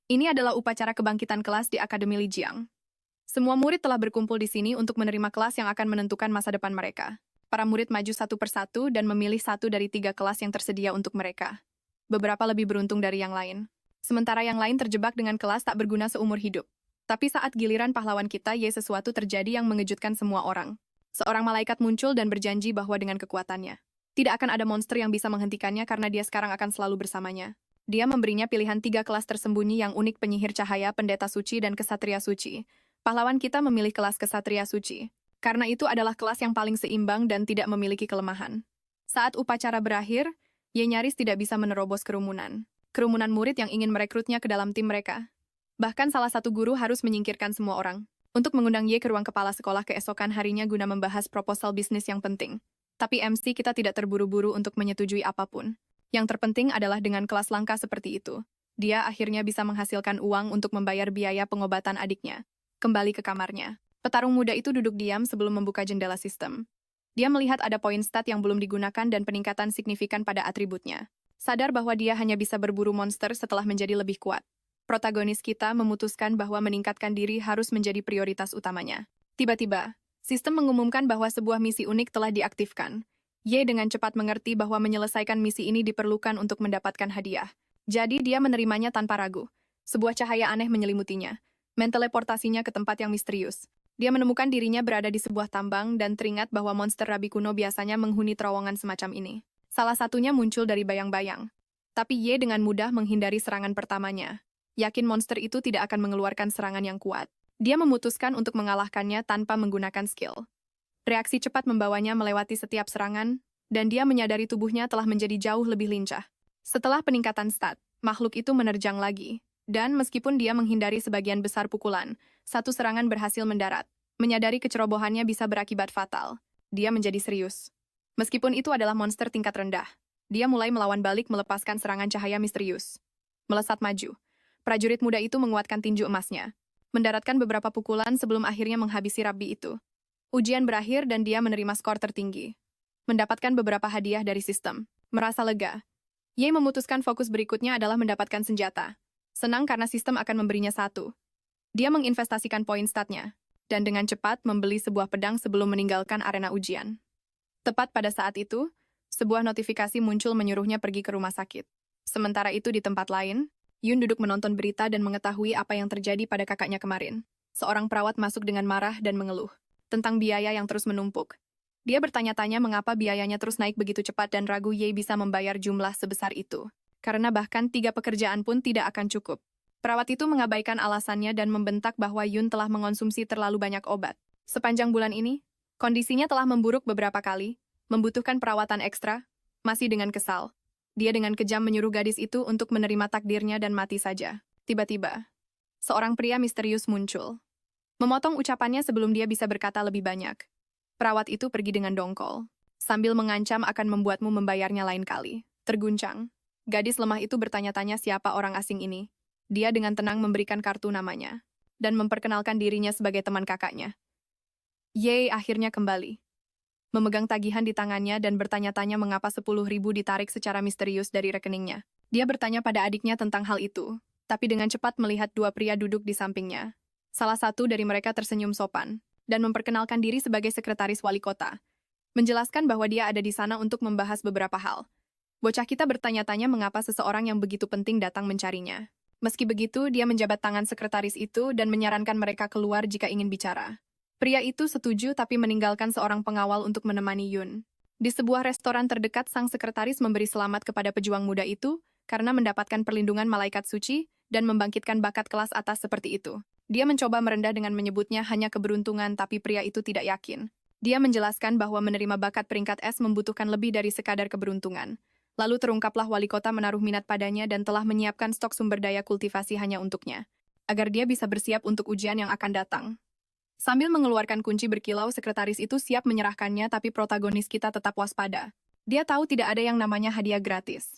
Ini adalah upacara kebangkitan kelas di Akademi Lijiang. Semua murid telah berkumpul di sini untuk menerima kelas yang akan menentukan masa depan mereka. Para murid maju satu persatu dan memilih satu dari 3 kelas yang tersedia untuk mereka. Beberapa lebih beruntung dari yang lain. Sementara yang lain terjebak dengan kelas tak berguna seumur hidup. Tapi saat giliran pahlawan kita, sesuatu terjadi yang mengejutkan semua orang. Seorang malaikat muncul dan berjanji bahwa dengan kekuatannya, tidak akan ada monster yang bisa menghentikannya karena dia sekarang akan selalu bersamanya. Dia memberinya pilihan 3 kelas tersembunyi yang unik: penyihir cahaya, pendeta suci, dan kesatria suci. Pahlawan kita memilih kelas kesatria suci. Karena itu adalah kelas yang paling seimbang dan tidak memiliki kelemahan. Saat upacara berakhir, Ye nyaris tidak bisa menerobos kerumunan. Kerumunan murid yang ingin merekrutnya ke dalam tim mereka. Bahkan salah satu guru harus menyingkirkan semua orang untuk mengundang Ye ke ruang kepala sekolah keesokan harinya guna membahas proposal bisnis yang penting. Tapi MC kita tidak terburu-buru untuk menyetujui apapun. Yang terpenting adalah dengan kelas langka seperti itu, dia akhirnya bisa menghasilkan uang untuk membayar biaya pengobatan adiknya. Kembali ke kamarnya, petarung muda itu duduk diam sebelum membuka jendela sistem. Dia melihat ada poin stat yang belum digunakan dan peningkatan signifikan pada atributnya. Sadar bahwa dia hanya bisa berburu monster setelah menjadi lebih kuat. Protagonis kita memutuskan bahwa meningkatkan diri harus menjadi prioritas utamanya. Tiba-tiba, sistem mengumumkan bahwa sebuah misi unik telah diaktifkan. Ye dengan cepat mengerti bahwa menyelesaikan misi ini diperlukan untuk mendapatkan hadiah. Jadi dia menerimanya tanpa ragu. Sebuah cahaya aneh menyelimutinya. Menteleportasinya ke tempat yang misterius. Dia menemukan dirinya berada di sebuah tambang dan teringat bahwa monster rabi kuno biasanya menghuni terowongan semacam ini. Salah satunya muncul dari bayang-bayang. Tapi Ye dengan mudah menghindari serangan pertamanya. Yakin monster itu tidak akan mengeluarkan serangan yang kuat. Dia memutuskan untuk mengalahkannya tanpa menggunakan skill. Reaksi cepat membawanya melewati setiap serangan, dan dia menyadari tubuhnya telah menjadi jauh lebih lincah. Setelah peningkatan stat, makhluk itu menerjang lagi. Dan meskipun dia menghindari sebagian besar pukulan, satu serangan berhasil mendarat. Menyadari kecerobohannya bisa berakibat fatal, dia menjadi serius. Meskipun itu adalah monster tingkat rendah, dia mulai melawan balik melepaskan serangan cahaya misterius. Melesat maju, prajurit muda itu menguatkan tinju emasnya, mendaratkan beberapa pukulan sebelum akhirnya menghabisi rabi itu. Ujian berakhir dan dia menerima skor tertinggi. Mendapatkan beberapa hadiah dari sistem. Merasa lega, Ye memutuskan fokus berikutnya adalah mendapatkan senjata. Senang karena sistem akan memberinya satu. Dia menginvestasikan poin statnya, dan dengan cepat membeli sebuah pedang sebelum meninggalkan arena ujian. Tepat pada saat itu, sebuah notifikasi muncul menyuruhnya pergi ke rumah sakit. Sementara itu di tempat lain, Yun duduk menonton berita dan mengetahui apa yang terjadi pada kakaknya kemarin. Seorang perawat masuk dengan marah dan mengeluh tentang biaya yang terus menumpuk. Dia bertanya-tanya mengapa biayanya terus naik begitu cepat dan ragu Ye bisa membayar jumlah sebesar itu. Karena bahkan 3 pekerjaan pun tidak akan cukup. Perawat itu mengabaikan alasannya dan membentak bahwa Yun telah mengonsumsi terlalu banyak obat. Sepanjang bulan ini, kondisinya telah memburuk beberapa kali, membutuhkan perawatan ekstra, masih dengan kesal. Dia dengan kejam menyuruh gadis itu untuk menerima takdirnya dan mati saja. Tiba-tiba, seorang pria misterius muncul. Memotong ucapannya sebelum dia bisa berkata lebih banyak. Perawat itu pergi dengan dongkol, sambil mengancam akan membuatmu membayarnya lain kali. Terguncang, gadis lemah itu bertanya-tanya siapa orang asing ini. Dia dengan tenang memberikan kartu namanya, dan memperkenalkan dirinya sebagai teman kakaknya. Ye akhirnya kembali, memegang tagihan di tangannya dan bertanya-tanya mengapa 10.000 ditarik secara misterius dari rekeningnya. Dia bertanya pada adiknya tentang hal itu, tapi dengan cepat melihat 2 pria duduk di sampingnya. Salah satu dari mereka tersenyum sopan, dan memperkenalkan diri sebagai sekretaris wali kota, menjelaskan bahwa dia ada di sana untuk membahas beberapa hal. Bocah kita bertanya-tanya mengapa seseorang yang begitu penting datang mencarinya. Meski begitu, dia menjabat tangan sekretaris itu dan menyarankan mereka keluar jika ingin bicara. Pria itu setuju tapi meninggalkan seorang pengawal untuk menemani Yun. Di sebuah restoran terdekat, sang sekretaris memberi selamat kepada pejuang muda itu karena mendapatkan perlindungan malaikat suci dan membangkitkan bakat kelas atas seperti itu. Dia mencoba merendah dengan menyebutnya hanya keberuntungan, tapi pria itu tidak yakin. Dia menjelaskan bahwa menerima bakat peringkat S membutuhkan lebih dari sekadar keberuntungan. Lalu terungkaplah wali kota menaruh minat padanya dan telah menyiapkan stok sumber daya kultivasi hanya untuknya, agar dia bisa bersiap untuk ujian yang akan datang. Sambil mengeluarkan kunci berkilau, sekretaris itu siap menyerahkannya, tapi protagonis kita tetap waspada. Dia tahu tidak ada yang namanya hadiah gratis.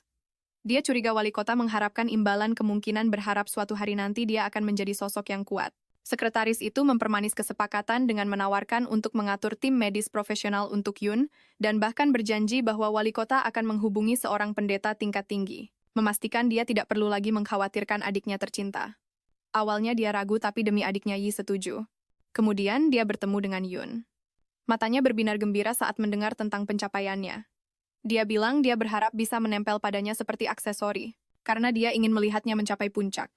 Dia curiga wali kota mengharapkan imbalan, kemungkinan berharap suatu hari nanti dia akan menjadi sosok yang kuat. Sekretaris itu mempermanis kesepakatan dengan menawarkan untuk mengatur tim medis profesional untuk Yun, dan bahkan berjanji bahwa wali kota akan menghubungi seorang pendeta tingkat tinggi. memastikan dia tidak perlu lagi mengkhawatirkan adiknya tercinta. Awalnya dia ragu tapi demi adiknya Yi setuju. Kemudian dia bertemu dengan Yun. Matanya berbinar gembira saat mendengar tentang pencapaiannya. Dia bilang dia berharap bisa menempel padanya seperti aksesori, karena dia ingin melihatnya mencapai puncak.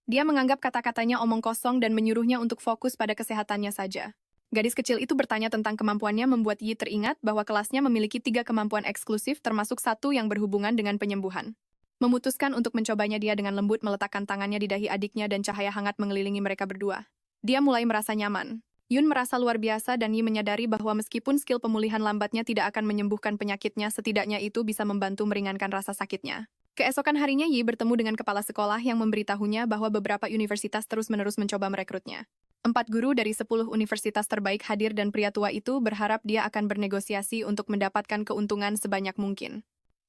Dia menganggap kata-katanya omong kosong dan menyuruhnya untuk fokus pada kesehatannya saja. Gadis kecil itu bertanya tentang kemampuannya membuat Yi teringat bahwa kelasnya memiliki 3 kemampuan eksklusif termasuk satu yang berhubungan dengan penyembuhan. Memutuskan untuk mencobanya, dia dengan lembut meletakkan tangannya di dahi adiknya dan cahaya hangat mengelilingi mereka berdua. Dia mulai merasa nyaman. Yun merasa luar biasa dan Yi menyadari bahwa meskipun skill pemulihan lambatnya tidak akan menyembuhkan penyakitnya, setidaknya itu bisa membantu meringankan rasa sakitnya. Keesokan harinya Yi bertemu dengan kepala sekolah yang memberitahunya bahwa beberapa universitas terus-menerus mencoba merekrutnya. 4 guru dari 10 universitas terbaik hadir dan pria tua itu berharap dia akan bernegosiasi untuk mendapatkan keuntungan sebanyak mungkin.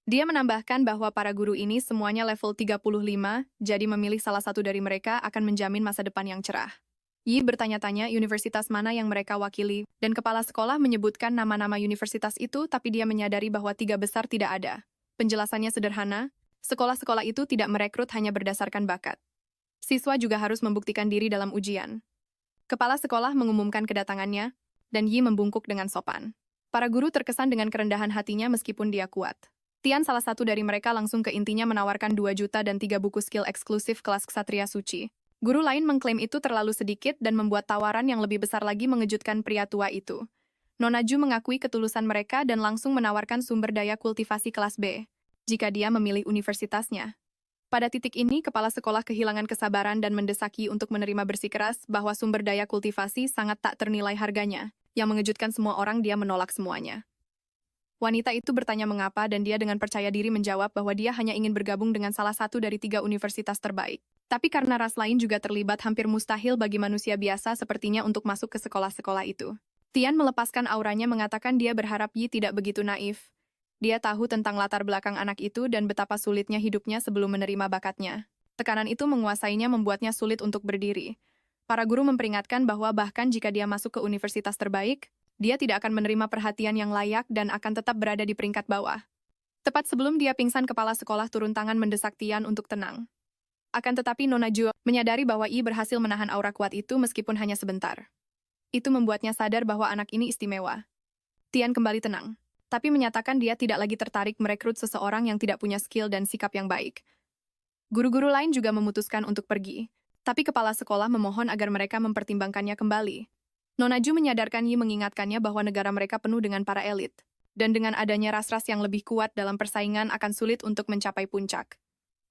Dia menambahkan bahwa para guru ini semuanya level 35, jadi memilih salah satu dari mereka akan menjamin masa depan yang cerah. Yi bertanya-tanya universitas mana yang mereka wakili, dan kepala sekolah menyebutkan nama-nama universitas itu, tapi dia menyadari bahwa 3 besar tidak ada. Penjelasannya sederhana, sekolah-sekolah itu tidak merekrut hanya berdasarkan bakat. Siswa juga harus membuktikan diri dalam ujian. Kepala sekolah mengumumkan kedatangannya, dan Yi membungkuk dengan sopan. Para guru terkesan dengan kerendahan hatinya meskipun dia kuat. Tian, salah satu dari mereka, langsung ke intinya menawarkan 2 juta dan 3 buku skill eksklusif kelas Ksatria Suci. Guru lain mengklaim itu terlalu sedikit dan membuat tawaran yang lebih besar lagi mengejutkan pria tua itu. Nona Ju mengakui ketulusan mereka dan langsung menawarkan sumber daya kultivasi kelas B, jika dia memilih universitasnya. Pada titik ini, kepala sekolah kehilangan kesabaran dan mendesaki untuk menerima bersikeras bahwa sumber daya kultivasi sangat tak ternilai harganya, yang mengejutkan semua orang. Dia menolak semuanya. Wanita itu bertanya mengapa dan dia dengan percaya diri menjawab bahwa dia hanya ingin bergabung dengan salah satu dari 3 universitas terbaik. Tapi karena ras lain juga terlibat, hampir mustahil bagi manusia biasa sepertinya untuk masuk ke sekolah-sekolah itu. Tian melepaskan auranya mengatakan dia berharap Yi tidak begitu naif. Dia tahu tentang latar belakang anak itu dan betapa sulitnya hidupnya sebelum menerima bakatnya. Tekanan itu menguasainya, membuatnya sulit untuk berdiri. Para guru memperingatkan bahwa bahkan jika dia masuk ke universitas terbaik, dia tidak akan menerima perhatian yang layak dan akan tetap berada di peringkat bawah. Tepat sebelum dia pingsan, kepala sekolah turun tangan mendesak Tian untuk tenang. Akan tetapi Nona Ju menyadari bahwa Yi berhasil menahan aura kuat itu meskipun hanya sebentar. Itu membuatnya sadar bahwa anak ini istimewa. Tian kembali tenang, tapi menyatakan dia tidak lagi tertarik merekrut seseorang yang tidak punya skill dan sikap yang baik. Guru-guru lain juga memutuskan untuk pergi, tapi kepala sekolah memohon agar mereka mempertimbangkannya kembali. Nona Ju menyadarkan Yi, mengingatkannya bahwa negara mereka penuh dengan para elit, dan dengan adanya ras-ras yang lebih kuat dalam persaingan akan sulit untuk mencapai puncak.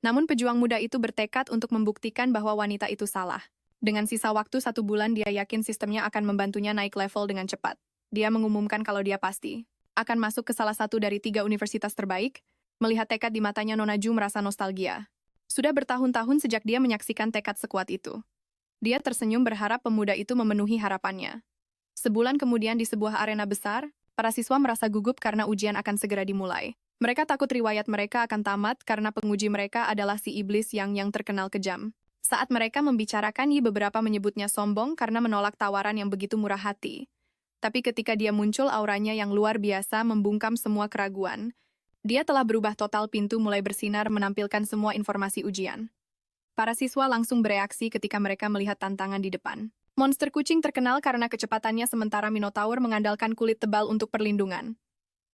Namun pejuang muda itu bertekad untuk membuktikan bahwa wanita itu salah. Dengan sisa waktu 1 bulan, dia yakin sistemnya akan membantunya naik level dengan cepat. Dia mengumumkan kalau dia pasti akan masuk ke salah satu dari 3 universitas terbaik. Melihat tekad di matanya, Nona Ju merasa nostalgia. Sudah bertahun-tahun sejak dia menyaksikan tekad sekuat itu. Dia tersenyum berharap pemuda itu memenuhi harapannya. Sebulan kemudian di sebuah arena besar, para siswa merasa gugup karena ujian akan segera dimulai. Mereka takut riwayat mereka akan tamat karena penguji mereka adalah si iblis yang terkenal kejam. Saat mereka membicarakan, Yi beberapa menyebutnya sombong karena menolak tawaran yang begitu murah hati. Tapi ketika dia muncul, auranya yang luar biasa membungkam semua keraguan. Dia telah berubah total, pintu mulai bersinar menampilkan semua informasi ujian. Para siswa langsung bereaksi ketika mereka melihat tantangan di depan. Monster kucing terkenal karena kecepatannya, sementara Minotaur mengandalkan kulit tebal untuk perlindungan.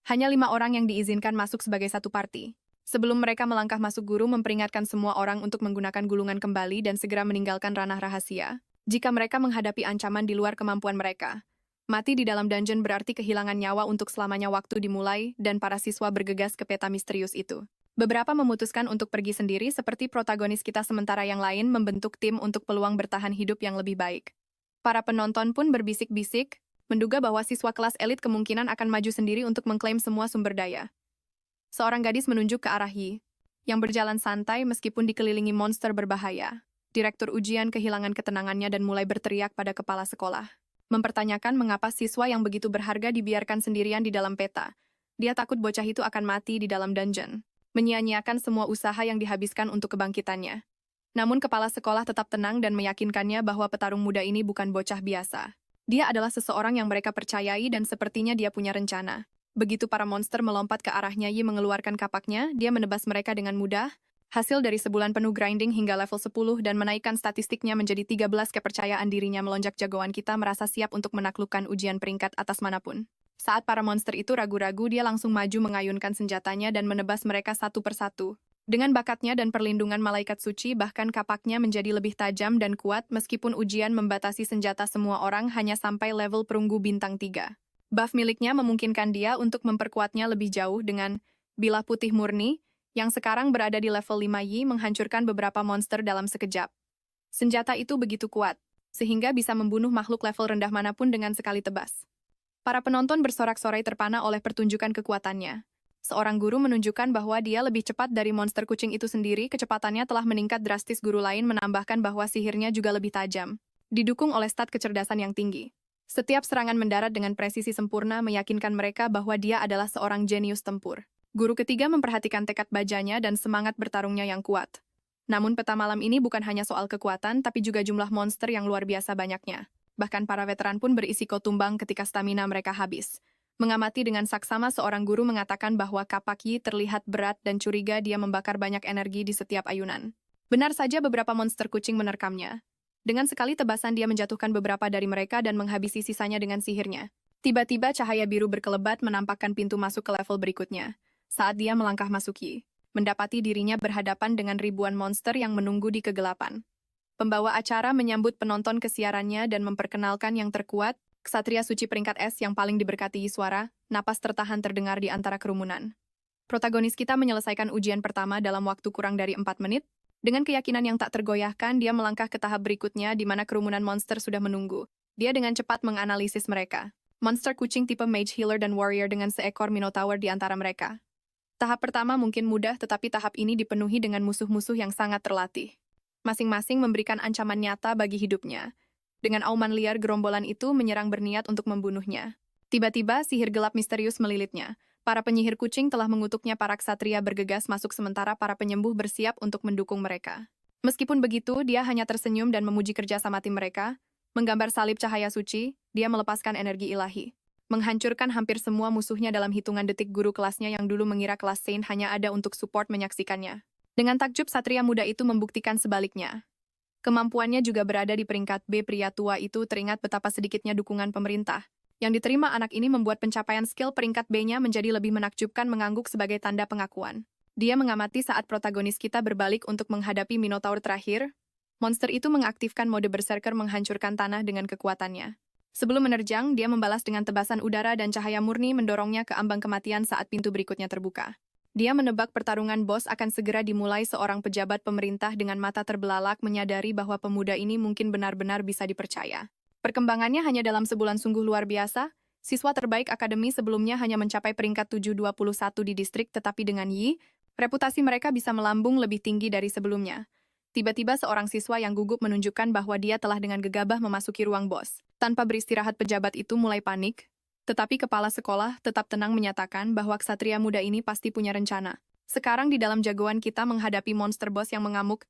Hanya 5 orang yang diizinkan masuk sebagai satu parti. Sebelum mereka melangkah masuk, guru memperingatkan semua orang untuk menggunakan gulungan kembali dan segera meninggalkan ranah rahasia. Jika mereka menghadapi ancaman di luar kemampuan mereka, mati di dalam dungeon berarti kehilangan nyawa untuk selamanya. Waktu dimulai, dan para siswa bergegas ke peta misterius itu. Beberapa memutuskan untuk pergi sendiri seperti protagonis kita, sementara yang lain membentuk tim untuk peluang bertahan hidup yang lebih baik. Para penonton pun berbisik-bisik, menduga bahwa siswa kelas elit kemungkinan akan maju sendiri untuk mengklaim semua sumber daya. Seorang gadis menunjuk ke arah Yi, yang berjalan santai meskipun dikelilingi monster berbahaya. Direktur ujian kehilangan ketenangannya dan mulai berteriak pada kepala sekolah, mempertanyakan mengapa siswa yang begitu berharga dibiarkan sendirian di dalam peta. Dia takut bocah itu akan mati di dalam dungeon, menyia-nyiakan semua usaha yang dihabiskan untuk kebangkitannya. Namun kepala sekolah tetap tenang dan meyakinkannya bahwa petarung muda ini bukan bocah biasa. Dia adalah seseorang yang mereka percayai dan sepertinya dia punya rencana. Begitu para monster melompat ke arahnya, Yi mengeluarkan kapaknya, dia menebas mereka dengan mudah, Hasil dari sebulan penuh grinding hingga level 10 dan menaikkan statistiknya menjadi 13, kepercayaan dirinya melonjak. Jagoan kita merasa siap untuk menaklukkan ujian peringkat atas manapun. Saat para monster itu ragu-ragu, dia langsung maju mengayunkan senjatanya dan menebas mereka satu persatu. Dengan bakatnya dan perlindungan malaikat suci, bahkan kapaknya menjadi lebih tajam dan kuat meskipun ujian membatasi senjata semua orang hanya sampai level perunggu bintang 3. Buff miliknya memungkinkan dia untuk memperkuatnya lebih jauh dengan bilah putih murni, yang sekarang berada di level 5. Yi menghancurkan beberapa monster dalam sekejap. Senjata itu begitu kuat, sehingga bisa membunuh makhluk level rendah manapun dengan sekali tebas. Para penonton bersorak-sorai terpana oleh pertunjukan kekuatannya. Seorang guru menunjukkan bahwa dia lebih cepat dari monster kucing itu sendiri. Kecepatannya telah meningkat drastis. Guru lain menambahkan bahwa sihirnya juga lebih tajam, didukung oleh stat kecerdasan yang tinggi. Setiap serangan mendarat dengan presisi sempurna meyakinkan mereka bahwa dia adalah seorang jenius tempur. Guru ketiga memperhatikan tekad bajanya dan semangat bertarungnya yang kuat. Namun peta malam ini bukan hanya soal kekuatan, tapi juga jumlah monster yang luar biasa banyaknya. Bahkan para veteran pun berisiko tumbang ketika stamina mereka habis. Mengamati dengan saksama, seorang guru mengatakan bahwa kapak Yi terlihat berat dan curiga dia membakar banyak energi di setiap ayunan. Benar saja, beberapa monster kucing menerkamnya. Dengan sekali tebasan dia menjatuhkan beberapa dari mereka dan menghabisi sisanya dengan sihirnya. Tiba-tiba cahaya biru berkelebat menampakkan pintu masuk ke level berikutnya. Saat dia melangkah masuk Yi, mendapati dirinya berhadapan dengan ribuan monster yang menunggu di kegelapan. Pembawa acara menyambut penonton kesiarannya dan memperkenalkan yang terkuat, Ksatria Suci peringkat S yang paling diberkati. Suara napas tertahan terdengar di antara kerumunan. Protagonis kita menyelesaikan ujian pertama dalam waktu kurang dari 4 menit. Dengan keyakinan yang tak tergoyahkan, dia melangkah ke tahap berikutnya di mana kerumunan monster sudah menunggu. Dia dengan cepat menganalisis mereka. Monster kucing tipe Mage, Healer, dan Warrior dengan seekor Minotaur di antara mereka. Tahap pertama mungkin mudah, tetapi tahap ini dipenuhi dengan musuh-musuh yang sangat terlatih. Masing-masing memberikan ancaman nyata bagi hidupnya. Dengan auman liar, gerombolan itu menyerang berniat untuk membunuhnya. Tiba-tiba, sihir gelap misterius melilitnya. Para penyihir kucing telah mengutuknya. Para ksatria bergegas masuk sementara para penyembuh bersiap untuk mendukung mereka. Meskipun begitu, dia hanya tersenyum dan memuji kerjasama tim mereka. Menggambar salib cahaya suci, dia melepaskan energi ilahi. Menghancurkan hampir semua musuhnya dalam hitungan detik. Guru kelasnya yang dulu mengira kelas Saint hanya ada untuk support menyaksikannya. Dengan takjub, satria muda itu membuktikan sebaliknya. Kemampuannya juga berada di peringkat B. Pria tua itu teringat betapa sedikitnya dukungan pemerintah. Yang diterima anak ini membuat pencapaian skill peringkat B-nya menjadi lebih menakjubkan, mengangguk sebagai tanda pengakuan. Dia mengamati saat protagonis kita berbalik untuk menghadapi Minotaur terakhir. Monster itu mengaktifkan mode berserker menghancurkan tanah dengan kekuatannya. Sebelum menerjang, dia membalas dengan tebasan udara dan cahaya murni mendorongnya ke ambang kematian saat pintu berikutnya terbuka. Dia menebak pertarungan bos akan segera dimulai. Seorang pejabat pemerintah dengan mata terbelalak menyadari bahwa pemuda ini mungkin benar-benar bisa dipercaya. Perkembangannya hanya dalam sebulan sungguh luar biasa. Siswa terbaik akademi sebelumnya hanya mencapai peringkat 721 di distrik, tetapi dengan Yi, reputasi mereka bisa melambung lebih tinggi dari sebelumnya. Tiba-tiba seorang siswa yang gugup menunjukkan bahwa dia telah dengan gegabah memasuki ruang bos. Tanpa beristirahat, pejabat itu mulai panik, tetapi kepala sekolah tetap tenang menyatakan bahwa ksatria muda ini pasti punya rencana. Sekarang di dalam jagoan kita menghadapi monster bos yang mengamuk.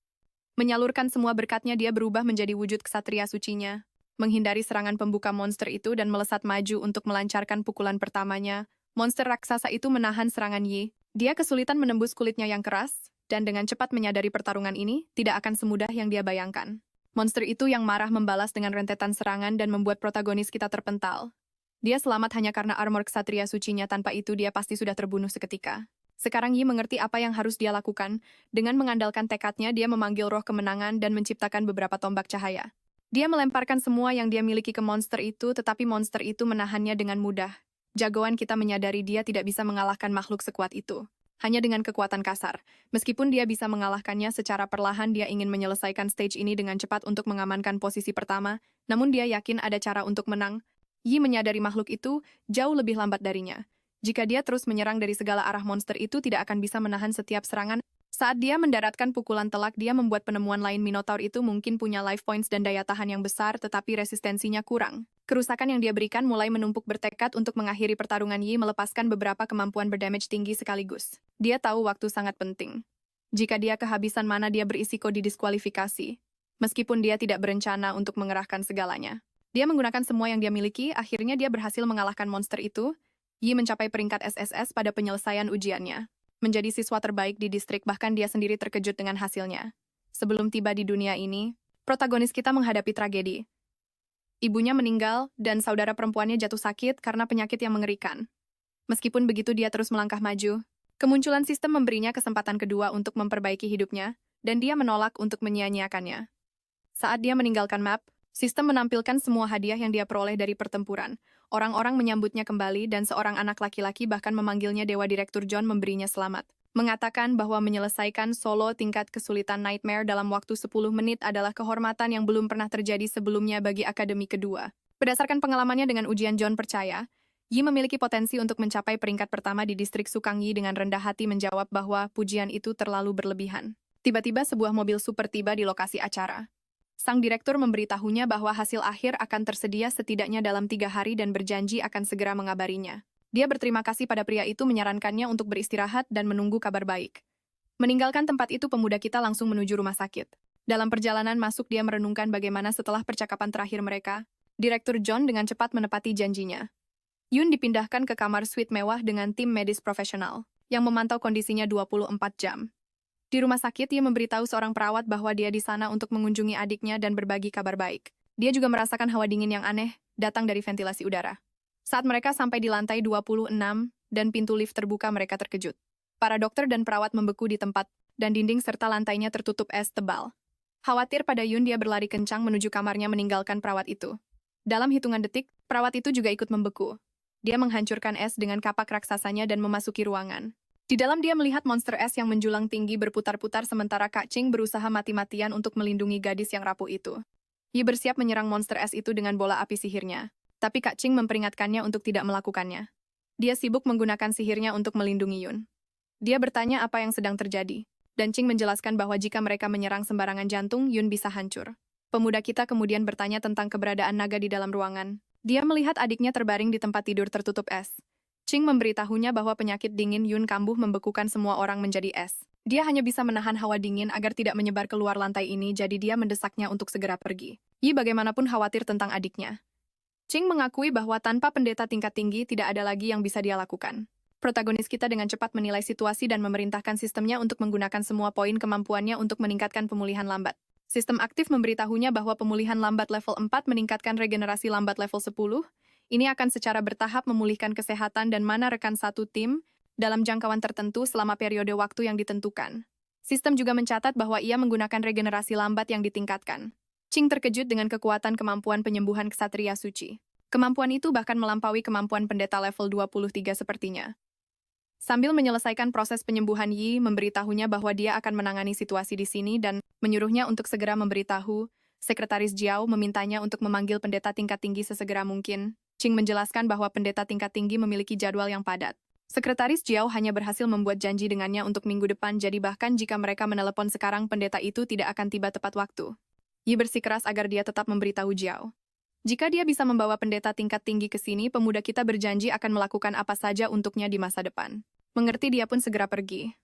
Menyalurkan semua berkatnya, dia berubah menjadi wujud ksatria sucinya, menghindari serangan pembuka monster itu dan melesat maju untuk melancarkan pukulan pertamanya. Monster raksasa itu menahan serangan Yi. Dia kesulitan menembus kulitnya yang keras, dan dengan cepat menyadari pertarungan ini tidak akan semudah yang dia bayangkan. Monster itu yang marah membalas dengan rentetan serangan dan membuat protagonis kita terpental. Dia selamat hanya karena armor ksatria sucinya, tanpa itu dia pasti sudah terbunuh seketika. Sekarang Yi mengerti apa yang harus dia lakukan. Dengan mengandalkan tekadnya, dia memanggil roh kemenangan dan menciptakan beberapa tombak cahaya. Dia melemparkan semua yang dia miliki ke monster itu, tetapi monster itu menahannya dengan mudah. Jagoan kita menyadari dia tidak bisa mengalahkan makhluk sekuat itu. Hanya dengan kekuatan kasar. Meskipun dia bisa mengalahkannya secara perlahan, dia ingin menyelesaikan stage ini dengan cepat untuk mengamankan posisi pertama, namun dia yakin ada cara untuk menang. Yi menyadari makhluk itu jauh lebih lambat darinya. Jika dia terus menyerang dari segala arah, monster itu tidak akan bisa menahan setiap serangan. Saat dia mendaratkan pukulan telak, dia membuat penemuan lain. Minotaur itu mungkin punya life points dan daya tahan yang besar, tetapi resistensinya kurang. Kerusakan yang dia berikan mulai menumpuk. Bertekad untuk mengakhiri pertarungan, Yi melepaskan beberapa kemampuan berdamage tinggi sekaligus. Dia tahu waktu sangat penting. Jika dia kehabisan mana, dia berisiko didiskualifikasi. Meskipun dia tidak berencana untuk mengerahkan segalanya. Dia menggunakan semua yang dia miliki, akhirnya dia berhasil mengalahkan monster itu. Yi mencapai peringkat SSS pada penyelesaian ujiannya. menjadi siswa terbaik di distrik, bahkan dia sendiri terkejut dengan hasilnya. Sebelum tiba di dunia ini, protagonis kita menghadapi tragedi. Ibunya meninggal, dan saudara perempuannya jatuh sakit karena penyakit yang mengerikan. Meskipun begitu, dia terus melangkah maju. Kemunculan sistem memberinya kesempatan kedua untuk memperbaiki hidupnya, dan dia menolak untuk menyia-nyiakannya. Saat dia meninggalkan map, sistem menampilkan semua hadiah yang dia peroleh dari pertempuran. Orang-orang menyambutnya kembali dan seorang anak laki-laki bahkan memanggilnya Dewa. Direktur John memberinya selamat, mengatakan bahwa menyelesaikan solo tingkat kesulitan Nightmare dalam waktu 10 menit adalah kehormatan yang belum pernah terjadi sebelumnya bagi Akademi Kedua. Berdasarkan pengalamannya dengan ujian, John percaya Yi memiliki potensi untuk mencapai peringkat pertama di distrik Sukang. Yi dengan rendah hati menjawab bahwa pujian itu terlalu berlebihan. Tiba-tiba sebuah mobil super tiba di lokasi acara. Sang direktur memberitahunya bahwa hasil akhir akan tersedia setidaknya dalam 3 hari dan berjanji akan segera mengabarinya. Dia berterima kasih pada pria itu, menyarankannya untuk beristirahat dan menunggu kabar baik. Meninggalkan tempat itu, pemuda kita langsung menuju rumah sakit. Dalam perjalanan masuk, dia merenungkan bagaimana setelah percakapan terakhir mereka, Direktur John dengan cepat menepati janjinya. Yun dipindahkan ke kamar suite mewah dengan tim medis profesional, yang memantau kondisinya 24 jam. Di rumah sakit, ia memberitahu seorang perawat bahwa dia di sana untuk mengunjungi adiknya dan berbagi kabar baik. Dia juga merasakan hawa dingin yang aneh, datang dari ventilasi udara. Saat mereka sampai di lantai 26 dan pintu lift terbuka, mereka terkejut. Para dokter dan perawat membeku di tempat, dan dinding serta lantainya tertutup es tebal. Khawatir pada Yun, dia berlari kencang menuju kamarnya meninggalkan perawat itu. Dalam hitungan detik, perawat itu juga ikut membeku. Dia menghancurkan es dengan kapak raksasanya dan memasuki ruangan. Di dalam, dia melihat monster es yang menjulang tinggi berputar-putar sementara Kak Ching berusaha mati-matian untuk melindungi gadis yang rapuh itu. Yi bersiap menyerang monster es itu dengan bola api sihirnya, tapi Kak Ching memperingatkannya untuk tidak melakukannya. Dia sibuk menggunakan sihirnya untuk melindungi Yun. Dia bertanya apa yang sedang terjadi, dan Ching menjelaskan bahwa jika mereka menyerang sembarangan jantung, Yun bisa hancur. Pemuda kita kemudian bertanya tentang keberadaan naga di dalam ruangan. Dia melihat adiknya terbaring di tempat tidur tertutup es. Ching memberitahunya bahwa penyakit dingin Yun kambuh membekukan semua orang menjadi es. Dia hanya bisa menahan hawa dingin agar tidak menyebar keluar lantai ini, jadi dia mendesaknya untuk segera pergi. Yi bagaimanapun khawatir tentang adiknya. Ching mengakui bahwa tanpa pendeta tingkat tinggi tidak ada lagi yang bisa dia lakukan. Protagonis kita dengan cepat menilai situasi dan memerintahkan sistemnya untuk menggunakan semua poin kemampuannya untuk meningkatkan pemulihan lambat. Sistem aktif memberitahunya bahwa pemulihan lambat level 4 meningkatkan regenerasi lambat level 10. Ini akan secara bertahap memulihkan kesehatan dan mana rekan satu tim dalam jangkauan tertentu selama periode waktu yang ditentukan. Sistem juga mencatat bahwa ia menggunakan regenerasi lambat yang ditingkatkan. Ching terkejut dengan kekuatan kemampuan penyembuhan ksatria suci. Kemampuan itu bahkan melampaui kemampuan pendeta level 23 sepertinya. Sambil menyelesaikan proses penyembuhan, Yi memberitahunya bahwa dia akan menangani situasi di sini dan menyuruhnya untuk segera memberitahu. Sekretaris Jiao memintanya untuk memanggil pendeta tingkat tinggi sesegera mungkin. Ching menjelaskan bahwa pendeta tingkat tinggi memiliki jadwal yang padat. Sekretaris Jiao hanya berhasil membuat janji dengannya untuk minggu depan, jadi bahkan jika mereka menelepon sekarang, pendeta itu tidak akan tiba tepat waktu. Yi bersikeras agar dia tetap memberitahu Jiao. Jika dia bisa membawa pendeta tingkat tinggi ke sini, pemuda kita berjanji akan melakukan apa saja untuknya di masa depan. Mengerti, dia pun segera pergi.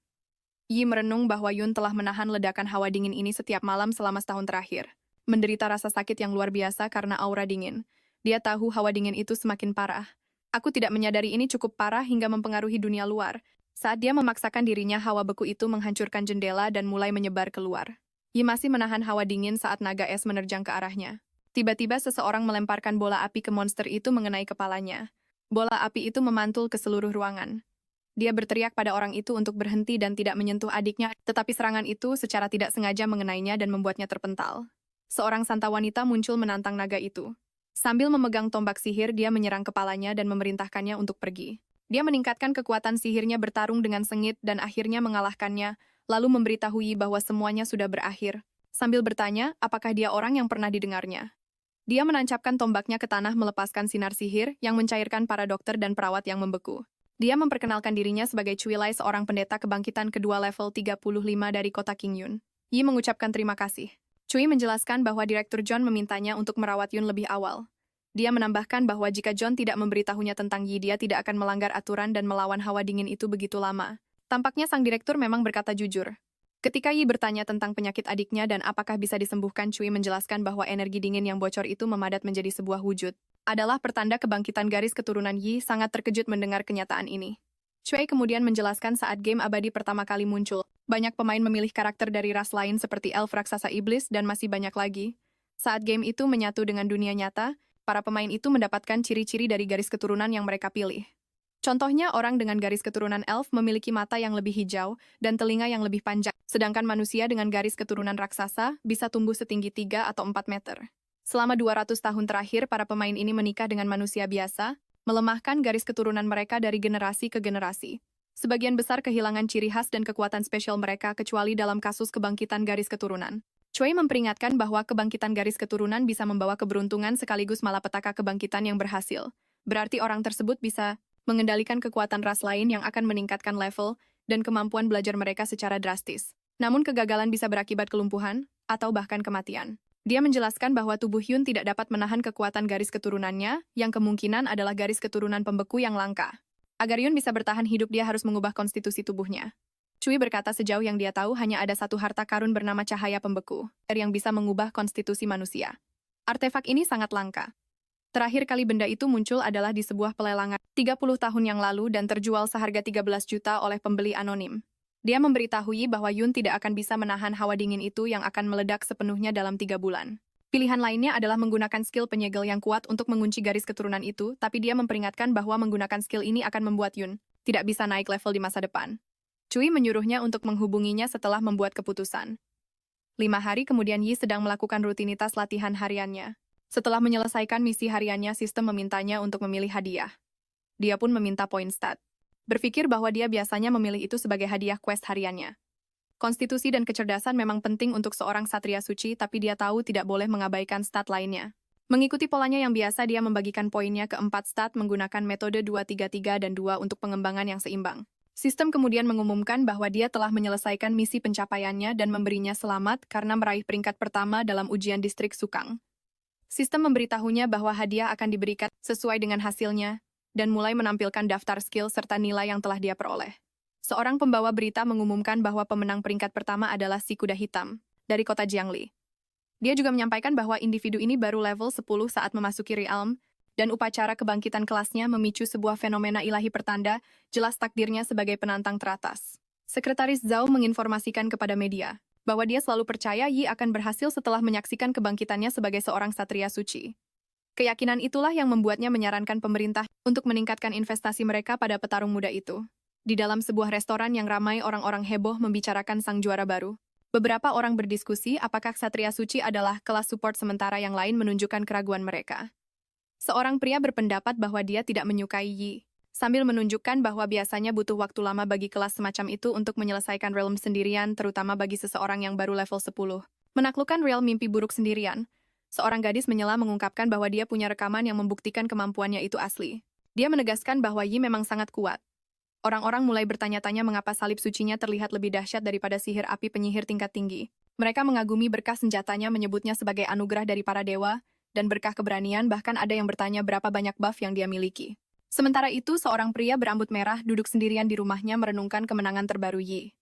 Yi merenung bahwa Yun telah menahan ledakan hawa dingin ini setiap malam selama setahun terakhir. Menderita rasa sakit yang luar biasa karena aura dingin. Dia tahu hawa dingin itu semakin parah. Aku tidak menyadari ini cukup parah hingga mempengaruhi dunia luar. Saat dia memaksakan dirinya, hawa beku itu menghancurkan jendela dan mulai menyebar keluar. Yi masih menahan hawa dingin saat naga es menerjang ke arahnya. Tiba-tiba seseorang melemparkan bola api ke monster itu mengenai kepalanya. Bola api itu memantul ke seluruh ruangan. Dia berteriak pada orang itu untuk berhenti dan tidak menyentuh adiknya, tetapi serangan itu secara tidak sengaja mengenainya dan membuatnya terpental. Seorang santa wanita muncul menantang naga itu. Sambil memegang tombak sihir, dia menyerang kepalanya dan memerintahkannya untuk pergi. Dia meningkatkan kekuatan sihirnya, bertarung dengan sengit dan akhirnya mengalahkannya, lalu memberitahu Yi bahwa semuanya sudah berakhir. Sambil bertanya, apakah dia orang yang pernah didengarnya. Dia menancapkan tombaknya ke tanah melepaskan sinar sihir yang mencairkan para dokter dan perawat yang membeku. Dia memperkenalkan dirinya sebagai Cui Lai, seorang pendeta kebangkitan kedua level 35 dari kota Qingyun. Yi mengucapkan terima kasih. Cui menjelaskan bahwa Direktur John memintanya untuk merawat Yun lebih awal. Dia menambahkan bahwa jika John tidak memberitahunya tentang Yi, dia tidak akan melanggar aturan dan melawan hawa dingin itu begitu lama. Tampaknya sang direktur memang berkata jujur. Ketika Yi bertanya tentang penyakit adiknya dan apakah bisa disembuhkan, Cui menjelaskan bahwa energi dingin yang bocor itu memadat menjadi sebuah wujud. Adalah pertanda kebangkitan garis keturunan Yi. Sangat terkejut mendengar kenyataan ini. Cui kemudian menjelaskan saat game abadi pertama kali muncul, banyak pemain memilih karakter dari ras lain seperti elf raksasa iblis dan masih banyak lagi. Saat game itu menyatu dengan dunia nyata, para pemain itu mendapatkan ciri-ciri dari garis keturunan yang mereka pilih. Contohnya, orang dengan garis keturunan elf memiliki mata yang lebih hijau dan telinga yang lebih panjang, sedangkan manusia dengan garis keturunan raksasa bisa tumbuh setinggi 3 atau 4 meter. Selama 200 tahun terakhir, para pemain ini menikah dengan manusia biasa, melemahkan garis keturunan mereka dari generasi ke generasi. Sebagian besar kehilangan ciri khas dan kekuatan spesial mereka kecuali dalam kasus kebangkitan garis keturunan. Cui memperingatkan bahwa kebangkitan garis keturunan bisa membawa keberuntungan sekaligus malapetaka kebangkitan yang berhasil. Berarti orang tersebut bisa mengendalikan kekuatan ras lain yang akan meningkatkan level dan kemampuan belajar mereka secara drastis. Namun kegagalan bisa berakibat kelumpuhan atau bahkan kematian. Dia menjelaskan bahwa tubuh Hyun tidak dapat menahan kekuatan garis keturunannya, yang kemungkinan adalah garis keturunan pembeku yang langka. Agar Hyun bisa bertahan hidup, dia harus mengubah konstitusi tubuhnya. Cui berkata sejauh yang dia tahu hanya ada satu harta karun bernama cahaya pembeku, yang bisa mengubah konstitusi manusia. Artefak ini sangat langka. Terakhir kali benda itu muncul adalah di sebuah pelelangan 30 tahun yang lalu dan terjual seharga 13 juta oleh pembeli anonim. Dia memberitahui bahwa Yun tidak akan bisa menahan hawa dingin itu yang akan meledak sepenuhnya dalam 3 bulan. Pilihan lainnya adalah menggunakan skill penyegel yang kuat untuk mengunci garis keturunan itu, tapi dia memperingatkan bahwa menggunakan skill ini akan membuat Yun tidak bisa naik level di masa depan. Cui menyuruhnya untuk menghubunginya setelah membuat keputusan. 5 hari kemudian Yi sedang melakukan rutinitas latihan hariannya. Setelah menyelesaikan misi hariannya, sistem memintanya untuk memilih hadiah. Dia pun meminta poin stat. Berpikir bahwa dia biasanya memilih itu sebagai hadiah quest hariannya. Konstitusi dan kecerdasan memang penting untuk seorang satria suci, tapi dia tahu tidak boleh mengabaikan stat lainnya. Mengikuti polanya yang biasa, dia membagikan poinnya ke 4 stat menggunakan metode 2-3-3 dan 2 untuk pengembangan yang seimbang. Sistem kemudian mengumumkan bahwa dia telah menyelesaikan misi pencapaiannya dan memberinya selamat karena meraih peringkat pertama dalam ujian distrik Sukang. Sistem memberitahunya bahwa hadiah akan diberikan sesuai dengan hasilnya, dan mulai menampilkan daftar skill serta nilai yang telah dia peroleh. Seorang pembawa berita mengumumkan bahwa pemenang peringkat pertama adalah si kuda hitam, dari kota Jiangli. Dia juga menyampaikan bahwa individu ini baru level 10 saat memasuki realm, dan upacara kebangkitan kelasnya memicu sebuah fenomena ilahi pertanda, jelas takdirnya sebagai penantang teratas. Sekretaris Zhao menginformasikan kepada media bahwa dia selalu percaya Yi akan berhasil setelah menyaksikan kebangkitannya sebagai seorang satria suci. Keyakinan itulah yang membuatnya menyarankan pemerintah untuk meningkatkan investasi mereka pada petarung muda itu. Di dalam sebuah restoran yang ramai orang-orang heboh membicarakan sang juara baru, beberapa orang berdiskusi apakah satria suci adalah kelas support sementara yang lain menunjukkan keraguan mereka. Seorang pria berpendapat bahwa dia tidak menyukai Yi, sambil menunjukkan bahwa biasanya butuh waktu lama bagi kelas semacam itu untuk menyelesaikan realm sendirian, terutama bagi seseorang yang baru level 10. Menaklukkan realm mimpi buruk sendirian. Seorang gadis menyela mengungkapkan bahwa dia punya rekaman yang membuktikan kemampuannya itu asli. Dia menegaskan bahwa Yi memang sangat kuat. Orang-orang mulai bertanya-tanya mengapa salib sucinya terlihat lebih dahsyat daripada sihir api penyihir tingkat tinggi. Mereka mengagumi berkah senjatanya, menyebutnya sebagai anugerah dari para dewa, dan berkah keberanian, bahkan ada yang bertanya berapa banyak buff yang dia miliki. Sementara itu, seorang pria berambut merah duduk sendirian di rumahnya merenungkan kemenangan terbaru Yi.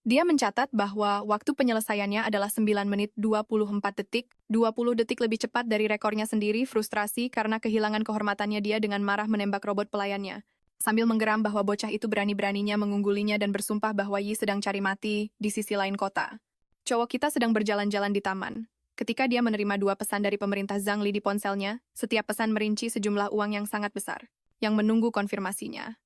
Dia mencatat bahwa waktu penyelesaiannya adalah 9 menit 24 detik, 20 detik lebih cepat dari rekornya sendiri. Frustrasi karena kehilangan kehormatannya, dia dengan marah menembak robot pelayannya, sambil menggeram bahwa bocah itu berani-beraninya mengunggulinya dan bersumpah bahwa Yi sedang cari mati di sisi lain kota. Cowok kita sedang berjalan-jalan di taman. Ketika dia menerima 2 pesan dari pemerintah Zhangli di ponselnya, setiap pesan merinci sejumlah uang yang sangat besar, yang menunggu konfirmasinya.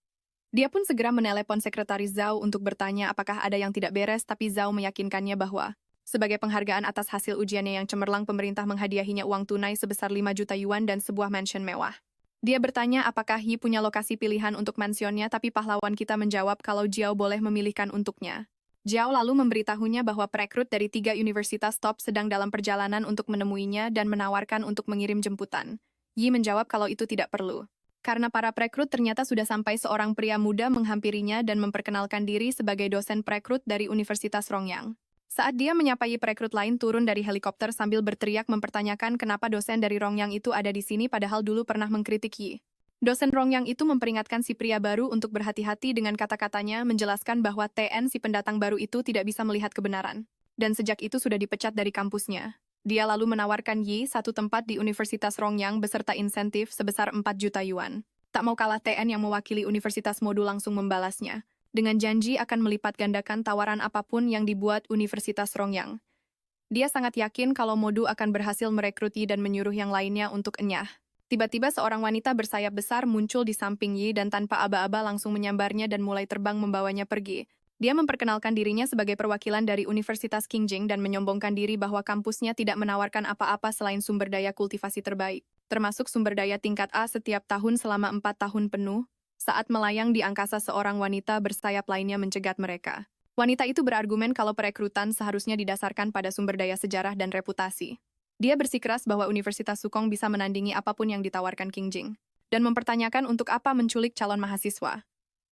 Dia pun segera menelepon sekretaris Zhao untuk bertanya apakah ada yang tidak beres, tapi Zhao meyakinkannya bahwa, sebagai penghargaan atas hasil ujiannya yang cemerlang, pemerintah menghadiahinya uang tunai sebesar 5 juta yuan dan sebuah mansion mewah. Dia bertanya apakah Yi punya lokasi pilihan untuk mansionnya, tapi pahlawan kita menjawab kalau Jiao boleh memilihkan untuknya. Jiao lalu memberitahunya bahwa perekrut dari 3 universitas top sedang dalam perjalanan untuk menemuinya dan menawarkan untuk mengirim jemputan. Yi menjawab kalau itu tidak perlu. Karena para perekrut ternyata sudah sampai, seorang pria muda menghampirinya dan memperkenalkan diri sebagai dosen perekrut dari Universitas Rongyang. Saat dia menyapai perekrut lain turun dari helikopter sambil berteriak mempertanyakan kenapa dosen dari Rongyang itu ada di sini padahal dulu pernah mengkritik Yi. Dosen Rongyang itu memperingatkan si pria baru untuk berhati-hati dengan kata-katanya, menjelaskan bahwa si pendatang baru itu tidak bisa melihat kebenaran. Dan sejak itu sudah dipecat dari kampusnya. Dia lalu menawarkan Yi satu tempat di Universitas Rongyang beserta insentif sebesar 4 juta yuan. Tak mau kalah, TN yang mewakili Universitas Modu langsung membalasnya, dengan janji akan melipat gandakan tawaran apapun yang dibuat Universitas Rongyang. Dia sangat yakin kalau Modu akan berhasil merekruti dan menyuruh yang lainnya untuk enyah. Tiba-tiba seorang wanita bersayap besar muncul di samping Yi dan tanpa aba-aba langsung menyambarnya dan mulai terbang membawanya pergi. Dia memperkenalkan dirinya sebagai perwakilan dari Universitas Qingjing dan menyombongkan diri bahwa kampusnya tidak menawarkan apa-apa selain sumber daya kultivasi terbaik, termasuk sumber daya tingkat A setiap tahun selama 4 tahun penuh. Saat melayang di angkasa, seorang wanita bersayap lainnya mencegat mereka. Wanita itu berargumen kalau perekrutan seharusnya didasarkan pada sumber daya sejarah dan reputasi. Dia bersikeras bahwa Universitas Sukong bisa menandingi apapun yang ditawarkan Qingjing, dan mempertanyakan untuk apa menculik calon mahasiswa.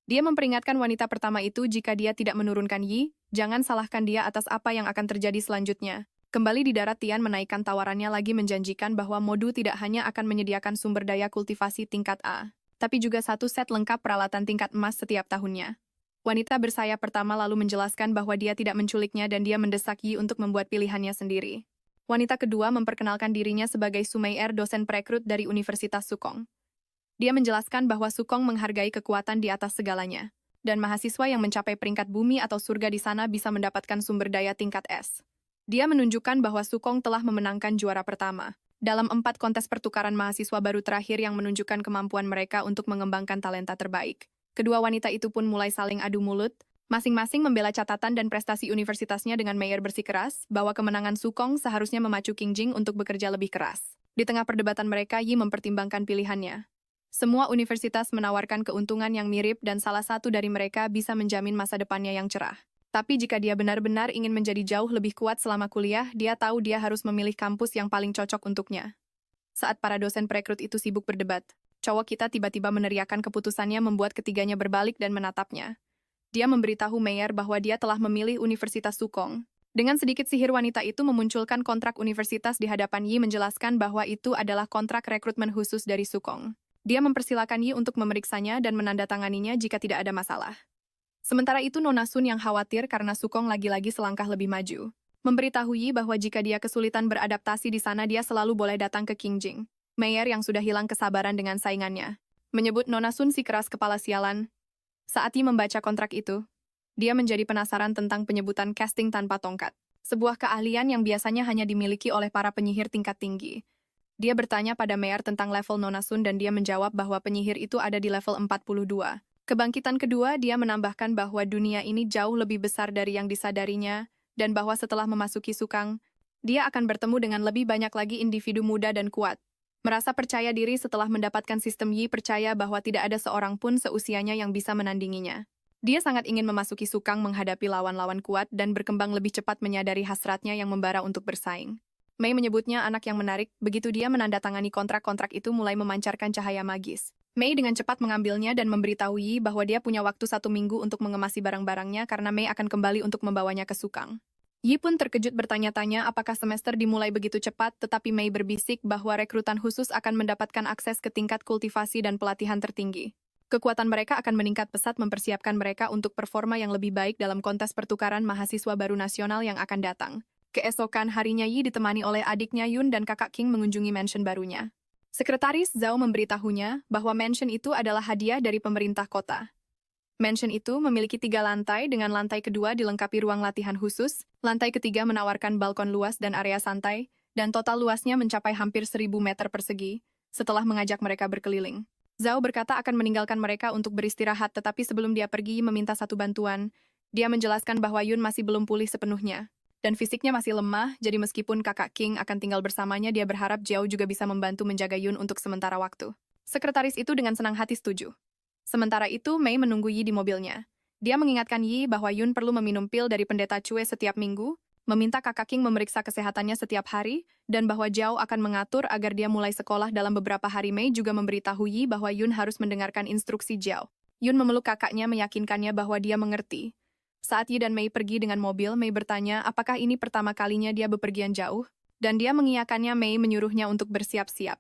Dia memperingatkan wanita pertama itu jika dia tidak menurunkan Yi, jangan salahkan dia atas apa yang akan terjadi selanjutnya. Kembali di darat, Tian menaikkan tawarannya lagi, menjanjikan bahwa Modu tidak hanya akan menyediakan sumber daya kultivasi tingkat A, tapi juga 1 set lengkap peralatan tingkat emas setiap tahunnya. Wanita bersayap pertama lalu menjelaskan bahwa dia tidak menculiknya dan dia mendesak Yi untuk membuat pilihannya sendiri. Wanita kedua memperkenalkan dirinya sebagai Sumei dosen perekrut dari Universitas Sukong. Dia menjelaskan bahwa Sukong menghargai kekuatan di atas segalanya, dan mahasiswa yang mencapai peringkat bumi atau surga di sana bisa mendapatkan sumber daya tingkat S. Dia menunjukkan bahwa Sukong telah memenangkan juara pertama dalam 4 kontes pertukaran mahasiswa baru terakhir yang menunjukkan kemampuan mereka untuk mengembangkan talenta terbaik. Kedua wanita itu pun mulai saling adu mulut, masing-masing membela catatan dan prestasi universitasnya dengan Meyer bersikeras bahwa kemenangan Sukong seharusnya memacu Qingjing untuk bekerja lebih keras. Di tengah perdebatan mereka, Yi mempertimbangkan pilihannya. Semua universitas menawarkan keuntungan yang mirip dan salah satu dari mereka bisa menjamin masa depannya yang cerah. Tapi jika dia benar-benar ingin menjadi jauh lebih kuat selama kuliah, dia tahu dia harus memilih kampus yang paling cocok untuknya. Saat para dosen perekrut itu sibuk berdebat, cowok kita tiba-tiba meneriakkan keputusannya membuat ketiganya berbalik dan menatapnya. Dia memberitahu Meyer bahwa dia telah memilih Universitas Sukong. Dengan sedikit sihir, wanita itu memunculkan kontrak universitas di hadapan Yi, menjelaskan bahwa itu adalah kontrak rekrutmen khusus dari Sukong. Dia mempersilakan Yi untuk memeriksanya dan menandatanganinya jika tidak ada masalah. Sementara itu, Nona Sun yang khawatir karena Sukong lagi-lagi selangkah lebih maju, memberitahu Yi bahwa jika dia kesulitan beradaptasi di sana, dia selalu boleh datang ke Qingjing. Meyer yang sudah hilang kesabaran dengan saingannya menyebut Nona Sun si keras kepala sialan. Saat Yi membaca kontrak itu, dia menjadi penasaran tentang penyebutan casting tanpa tongkat, sebuah keahlian yang biasanya hanya dimiliki oleh para penyihir tingkat tinggi. Dia bertanya pada Meyer tentang level Nona Sun dan dia menjawab bahwa penyihir itu ada di level 42. Kebangkitan kedua, dia menambahkan bahwa dunia ini jauh lebih besar dari yang disadarinya, dan bahwa setelah memasuki Sukang, dia akan bertemu dengan lebih banyak lagi individu muda dan kuat. Merasa percaya diri setelah mendapatkan sistem, Yi percaya bahwa tidak ada seorang pun seusianya yang bisa menandinginya. Dia sangat ingin memasuki Sukang menghadapi lawan-lawan kuat dan berkembang lebih cepat, menyadari hasratnya yang membara untuk bersaing. Mei menyebutnya anak yang menarik, begitu dia menandatangani kontrak-kontrak itu mulai memancarkan cahaya magis. Mei dengan cepat mengambilnya dan memberitahu Yi bahwa dia punya waktu 1 minggu untuk mengemasi barang-barangnya karena Mei akan kembali untuk membawanya ke Sukang. Yi pun terkejut bertanya-tanya apakah semester dimulai begitu cepat, tetapi Mei berbisik bahwa rekrutan khusus akan mendapatkan akses ke tingkat kultivasi dan pelatihan tertinggi. Kekuatan mereka akan meningkat pesat, mempersiapkan mereka untuk performa yang lebih baik dalam kontes pertukaran mahasiswa baru nasional yang akan datang. Keesokan harinya, Yi ditemani oleh adiknya Yun dan kakak King mengunjungi mansion barunya. Sekretaris Zhao memberitahunya bahwa mansion itu adalah hadiah dari pemerintah kota. Mansion itu memiliki 3 lantai, dengan lantai kedua dilengkapi ruang latihan khusus, lantai ketiga menawarkan balkon luas dan area santai, dan total luasnya mencapai hampir 1.000 meter persegi. Setelah mengajak mereka berkeliling, Zhao berkata akan meninggalkan mereka untuk beristirahat, tetapi sebelum dia pergi meminta satu bantuan. Dia menjelaskan bahwa Yun masih belum pulih sepenuhnya, dan fisiknya masih lemah, jadi meskipun kakak King akan tinggal bersamanya, dia berharap Zhao juga bisa membantu menjaga Yun untuk sementara waktu. Sekretaris itu dengan senang hati setuju. Sementara itu, Mei menunggu Yi di mobilnya. Dia mengingatkan Yi bahwa Yun perlu meminum pil dari pendeta Cue setiap minggu, meminta kakak King memeriksa kesehatannya setiap hari, dan bahwa Zhao akan mengatur agar dia mulai sekolah dalam beberapa hari. Mei juga memberitahu Yi bahwa Yun harus mendengarkan instruksi Zhao. Yun memeluk kakaknya, meyakinkannya bahwa dia mengerti. Saat Yi dan Mei pergi dengan mobil, Mei bertanya apakah ini pertama kalinya dia bepergian jauh, dan dia mengiyakannya. Mei menyuruhnya untuk bersiap-siap.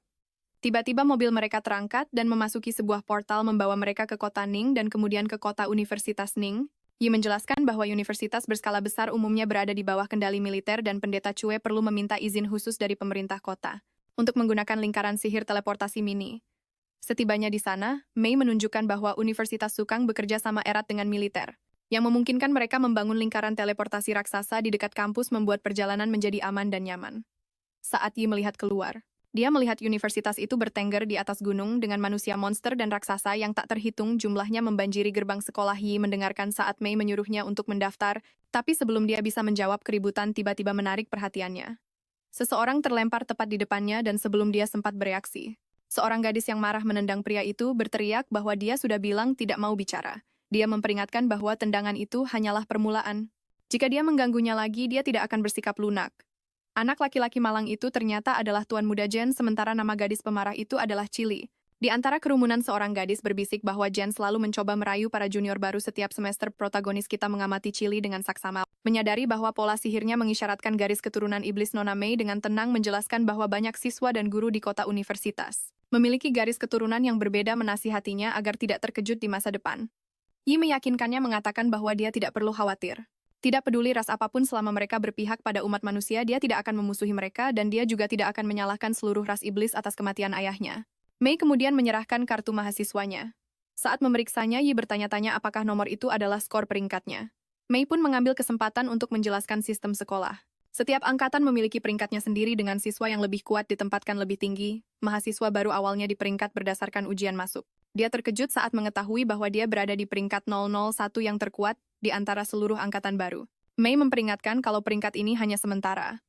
Tiba-tiba mobil mereka terangkat dan memasuki sebuah portal membawa mereka ke kota Ning dan kemudian ke kota Universitas Ning. Yi menjelaskan bahwa universitas berskala besar umumnya berada di bawah kendali militer dan pendeta Cue perlu meminta izin khusus dari pemerintah kota untuk menggunakan lingkaran sihir teleportasi mini. Setibanya di sana, Mei menunjukkan bahwa Universitas Sukang bekerja sama erat dengan militer, yang memungkinkan mereka membangun lingkaran teleportasi raksasa di dekat kampus membuat perjalanan menjadi aman dan nyaman. Saat Yi melihat keluar, dia melihat universitas itu bertengger di atas gunung dengan manusia monster dan raksasa yang tak terhitung jumlahnya membanjiri gerbang sekolah. Yi mendengarkan saat Mei menyuruhnya untuk mendaftar, tapi sebelum dia bisa menjawab, keributan tiba-tiba menarik perhatiannya. Seseorang terlempar tepat di depannya dan sebelum dia sempat bereaksi, seorang gadis yang marah menendang pria itu berteriak bahwa dia sudah bilang tidak mau bicara. Dia memperingatkan bahwa tendangan itu hanyalah permulaan. Jika dia mengganggunya lagi, dia tidak akan bersikap lunak. Anak laki-laki malang itu ternyata adalah Tuan Muda Jen, sementara nama gadis pemarah itu adalah Chili. Di antara kerumunan, seorang gadis berbisik bahwa Jen selalu mencoba merayu para junior baru setiap semester. Protagonis kita mengamati Chili dengan saksama, menyadari bahwa pola sihirnya mengisyaratkan garis keturunan iblis. Nona Mei dengan tenang menjelaskan bahwa banyak siswa dan guru di kota universitas memiliki garis keturunan yang berbeda, menasihatinya agar tidak terkejut di masa depan. Yi meyakinkannya, mengatakan bahwa dia tidak perlu khawatir. Tidak peduli ras apapun, selama mereka berpihak pada umat manusia, dia tidak akan memusuhi mereka dan dia juga tidak akan menyalahkan seluruh ras iblis atas kematian ayahnya. Mei kemudian menyerahkan kartu mahasiswanya. Saat memeriksanya, Yi bertanya-tanya apakah nomor itu adalah skor peringkatnya. Mei pun mengambil kesempatan untuk menjelaskan sistem sekolah. Setiap angkatan memiliki peringkatnya sendiri, dengan siswa yang lebih kuat ditempatkan lebih tinggi. Mahasiswa baru awalnya di peringkat berdasarkan ujian masuk. Dia terkejut saat mengetahui bahwa dia berada di peringkat 001 yang terkuat di antara seluruh angkatan baru. Mei memperingatkan kalau peringkat ini hanya sementara.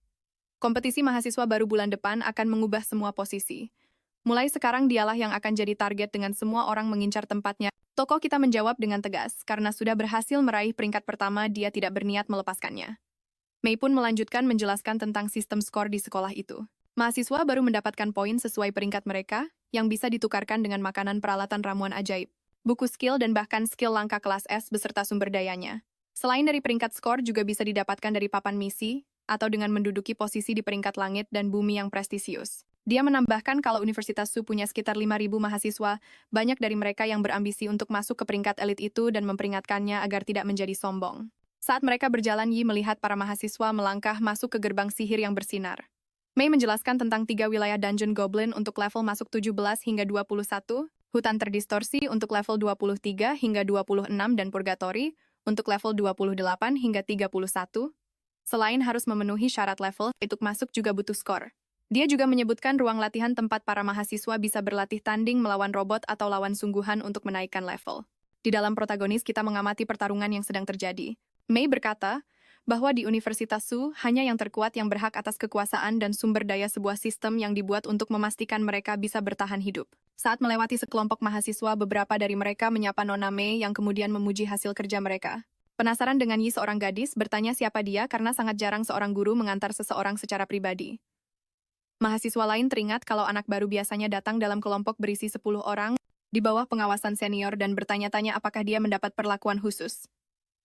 Kompetisi mahasiswa baru bulan depan akan mengubah semua posisi. Mulai sekarang dialah yang akan jadi target dengan semua orang mengincar tempatnya. Tokoh kita menjawab dengan tegas, karena sudah berhasil meraih peringkat pertama, dia tidak berniat melepaskannya. Mei pun melanjutkan menjelaskan tentang sistem skor di sekolah itu. Mahasiswa baru mendapatkan poin sesuai peringkat mereka, yang bisa ditukarkan dengan makanan, peralatan ramuan ajaib, buku skill, dan bahkan skill langka kelas S beserta sumber dayanya. Selain dari peringkat skor, juga bisa didapatkan dari papan misi, atau dengan menduduki posisi di peringkat langit dan bumi yang prestisius. Dia menambahkan kalau Universitas Su punya sekitar 5.000 mahasiswa, banyak dari mereka yang berambisi untuk masuk ke peringkat elit itu, dan memperingatkannya agar tidak menjadi sombong. Saat mereka berjalan, Yi melihat para mahasiswa melangkah masuk ke gerbang sihir yang bersinar. Mei menjelaskan tentang 3 wilayah Dungeon Goblin untuk level masuk 17 hingga 21, hutan terdistorsi untuk level 23 hingga 26, dan purgatori untuk level 28 hingga 31. Selain harus memenuhi syarat level, untuk masuk juga butuh skor. Dia juga menyebutkan ruang latihan tempat para mahasiswa bisa berlatih tanding melawan robot atau lawan sungguhan untuk menaikkan level. Di dalam protagonis, kita mengamati pertarungan yang sedang terjadi. Mei berkata bahwa di Universitas Su, hanya yang terkuat yang berhak atas kekuasaan dan sumber daya sebuah sistem yang dibuat untuk memastikan mereka bisa bertahan hidup. Saat melewati sekelompok mahasiswa, beberapa dari mereka menyapa Nona Mei yang kemudian memuji hasil kerja mereka. Penasaran dengan Yi, seorang gadis bertanya siapa dia karena sangat jarang seorang guru mengantar seseorang secara pribadi. Mahasiswa lain teringat kalau anak baru biasanya datang dalam kelompok berisi 10 orang, di bawah pengawasan senior, dan bertanya-tanya apakah dia mendapat perlakuan khusus.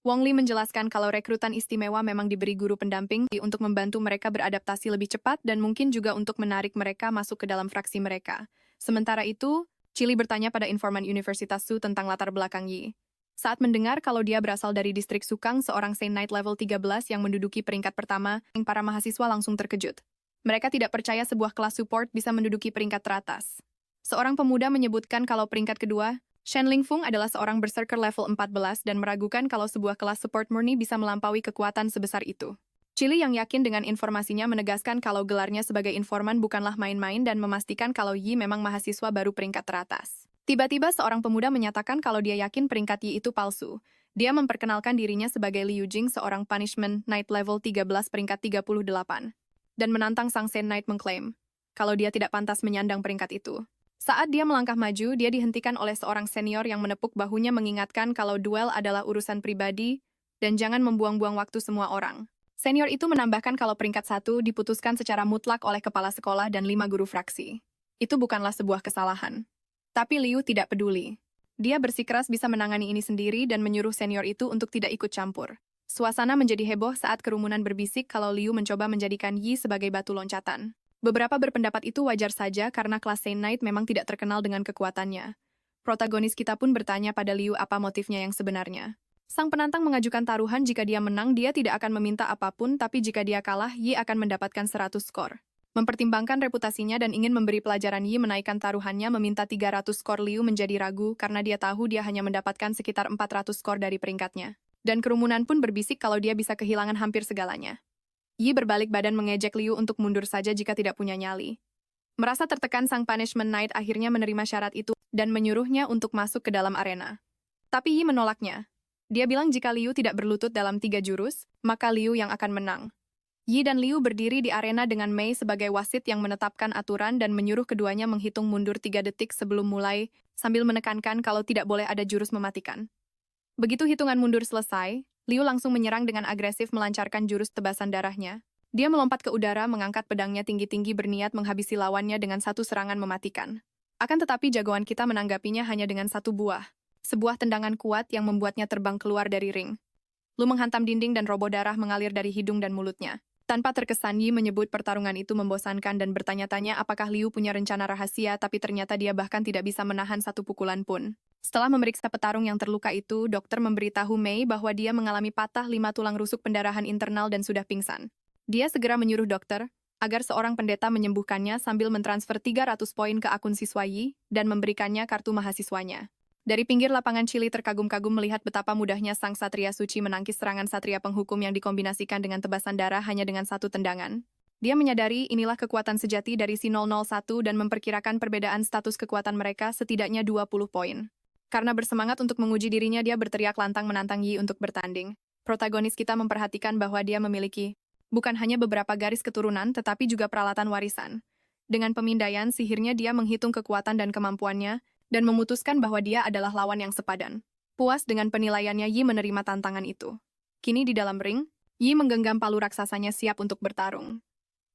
Wong Li menjelaskan kalau rekrutan istimewa memang diberi guru pendamping untuk membantu mereka beradaptasi lebih cepat dan mungkin juga untuk menarik mereka masuk ke dalam fraksi mereka. Sementara itu, Chili bertanya pada informan Universitas Su tentang latar belakang Yi. Saat mendengar kalau dia berasal dari distrik Sukang, seorang Saint Knight level 13 yang menduduki peringkat pertama, para mahasiswa langsung terkejut. Mereka tidak percaya sebuah kelas support bisa menduduki peringkat teratas. Seorang pemuda menyebutkan kalau peringkat kedua, Shen Lingfeng, adalah seorang berserker level 14 dan meragukan kalau sebuah kelas support murni bisa melampaui kekuatan sebesar itu. Chili yang yakin dengan informasinya menegaskan kalau gelarnya sebagai informan bukanlah main-main dan memastikan kalau Yi memang mahasiswa baru peringkat teratas. Tiba-tiba seorang pemuda menyatakan kalau dia yakin peringkat Yi itu palsu. Dia memperkenalkan dirinya sebagai Liu Jing, seorang punishment knight level 13 peringkat 38. Dan menantang sang Saint Knight mengklaim kalau dia tidak pantas menyandang peringkat itu. Saat dia melangkah maju, dia dihentikan oleh seorang senior yang menepuk bahunya mengingatkan kalau duel adalah urusan pribadi dan jangan membuang-buang waktu semua orang. Senior itu menambahkan kalau peringkat 1 diputuskan secara mutlak oleh kepala sekolah dan 5 guru fraksi. Itu bukanlah sebuah kesalahan. Tapi Liu tidak peduli. Dia bersikeras bisa menangani ini sendiri dan menyuruh senior itu untuk tidak ikut campur. Suasana menjadi heboh saat kerumunan berbisik kalau Liu mencoba menjadikan Yi sebagai batu loncatan. Beberapa berpendapat itu wajar saja karena kelas Saint Knight memang tidak terkenal dengan kekuatannya. Protagonis kita pun bertanya pada Liu apa motifnya yang sebenarnya. Sang penantang mengajukan taruhan, jika dia menang dia tidak akan meminta apapun, tapi jika dia kalah Yi akan mendapatkan 100 skor. Mempertimbangkan reputasinya dan ingin memberi pelajaran, Yi menaikkan taruhannya meminta 300 skor. Liu menjadi ragu karena dia tahu dia hanya mendapatkan sekitar 400 skor dari peringkatnya. Dan kerumunan pun berbisik kalau dia bisa kehilangan hampir segalanya. Yi berbalik badan mengejek Liu untuk mundur saja jika tidak punya nyali. Merasa tertekan, sang Punishment Knight akhirnya menerima syarat itu dan menyuruhnya untuk masuk ke dalam arena. Tapi Yi menolaknya. Dia bilang jika Liu tidak berlutut dalam 3 jurus, maka Liu yang akan menang. Yi dan Liu berdiri di arena dengan Mei sebagai wasit yang menetapkan aturan dan menyuruh keduanya menghitung mundur 3 detik sebelum mulai, sambil menekankan kalau tidak boleh ada jurus mematikan. Begitu hitungan mundur selesai, Liu langsung menyerang dengan agresif melancarkan jurus tebasan darahnya. Dia melompat ke udara, mengangkat pedangnya tinggi-tinggi berniat menghabisi lawannya dengan satu serangan mematikan. Akan tetapi jagoan kita menanggapinya hanya dengan satu buah. Sebuah tendangan kuat yang membuatnya terbang keluar dari ring. Liu menghantam dinding dan roboh darah mengalir dari hidung dan mulutnya. Tanpa terkesan, Yi menyebut pertarungan itu membosankan dan bertanya-tanya apakah Liu punya rencana rahasia, tapi ternyata dia bahkan tidak bisa menahan satu pukulan pun. Setelah memeriksa petarung yang terluka itu, dokter memberitahu Mei bahwa dia mengalami patah 5 tulang rusuk pendarahan internal dan sudah pingsan. Dia segera menyuruh dokter agar seorang pendeta menyembuhkannya sambil mentransfer 300 poin ke akun siswa Yi dan memberikannya kartu mahasiswanya. Dari pinggir lapangan, Chili terkagum-kagum melihat betapa mudahnya sang satria suci menangkis serangan satria penghukum yang dikombinasikan dengan tebasan darah hanya dengan satu tendangan. Dia menyadari inilah kekuatan sejati dari si 001 dan memperkirakan perbedaan status kekuatan mereka setidaknya 20 poin. Karena bersemangat untuk menguji dirinya, dia berteriak lantang menantang Yi untuk bertanding. Protagonis kita memperhatikan bahwa dia memiliki bukan hanya beberapa garis keturunan tetapi juga peralatan warisan. Dengan pemindaian sihirnya dia menghitung kekuatan dan kemampuannya, dan memutuskan bahwa dia adalah lawan yang sepadan. Puas dengan penilaiannya, Yi menerima tantangan itu. Kini di dalam ring, Yi menggenggam palu raksasanya siap untuk bertarung.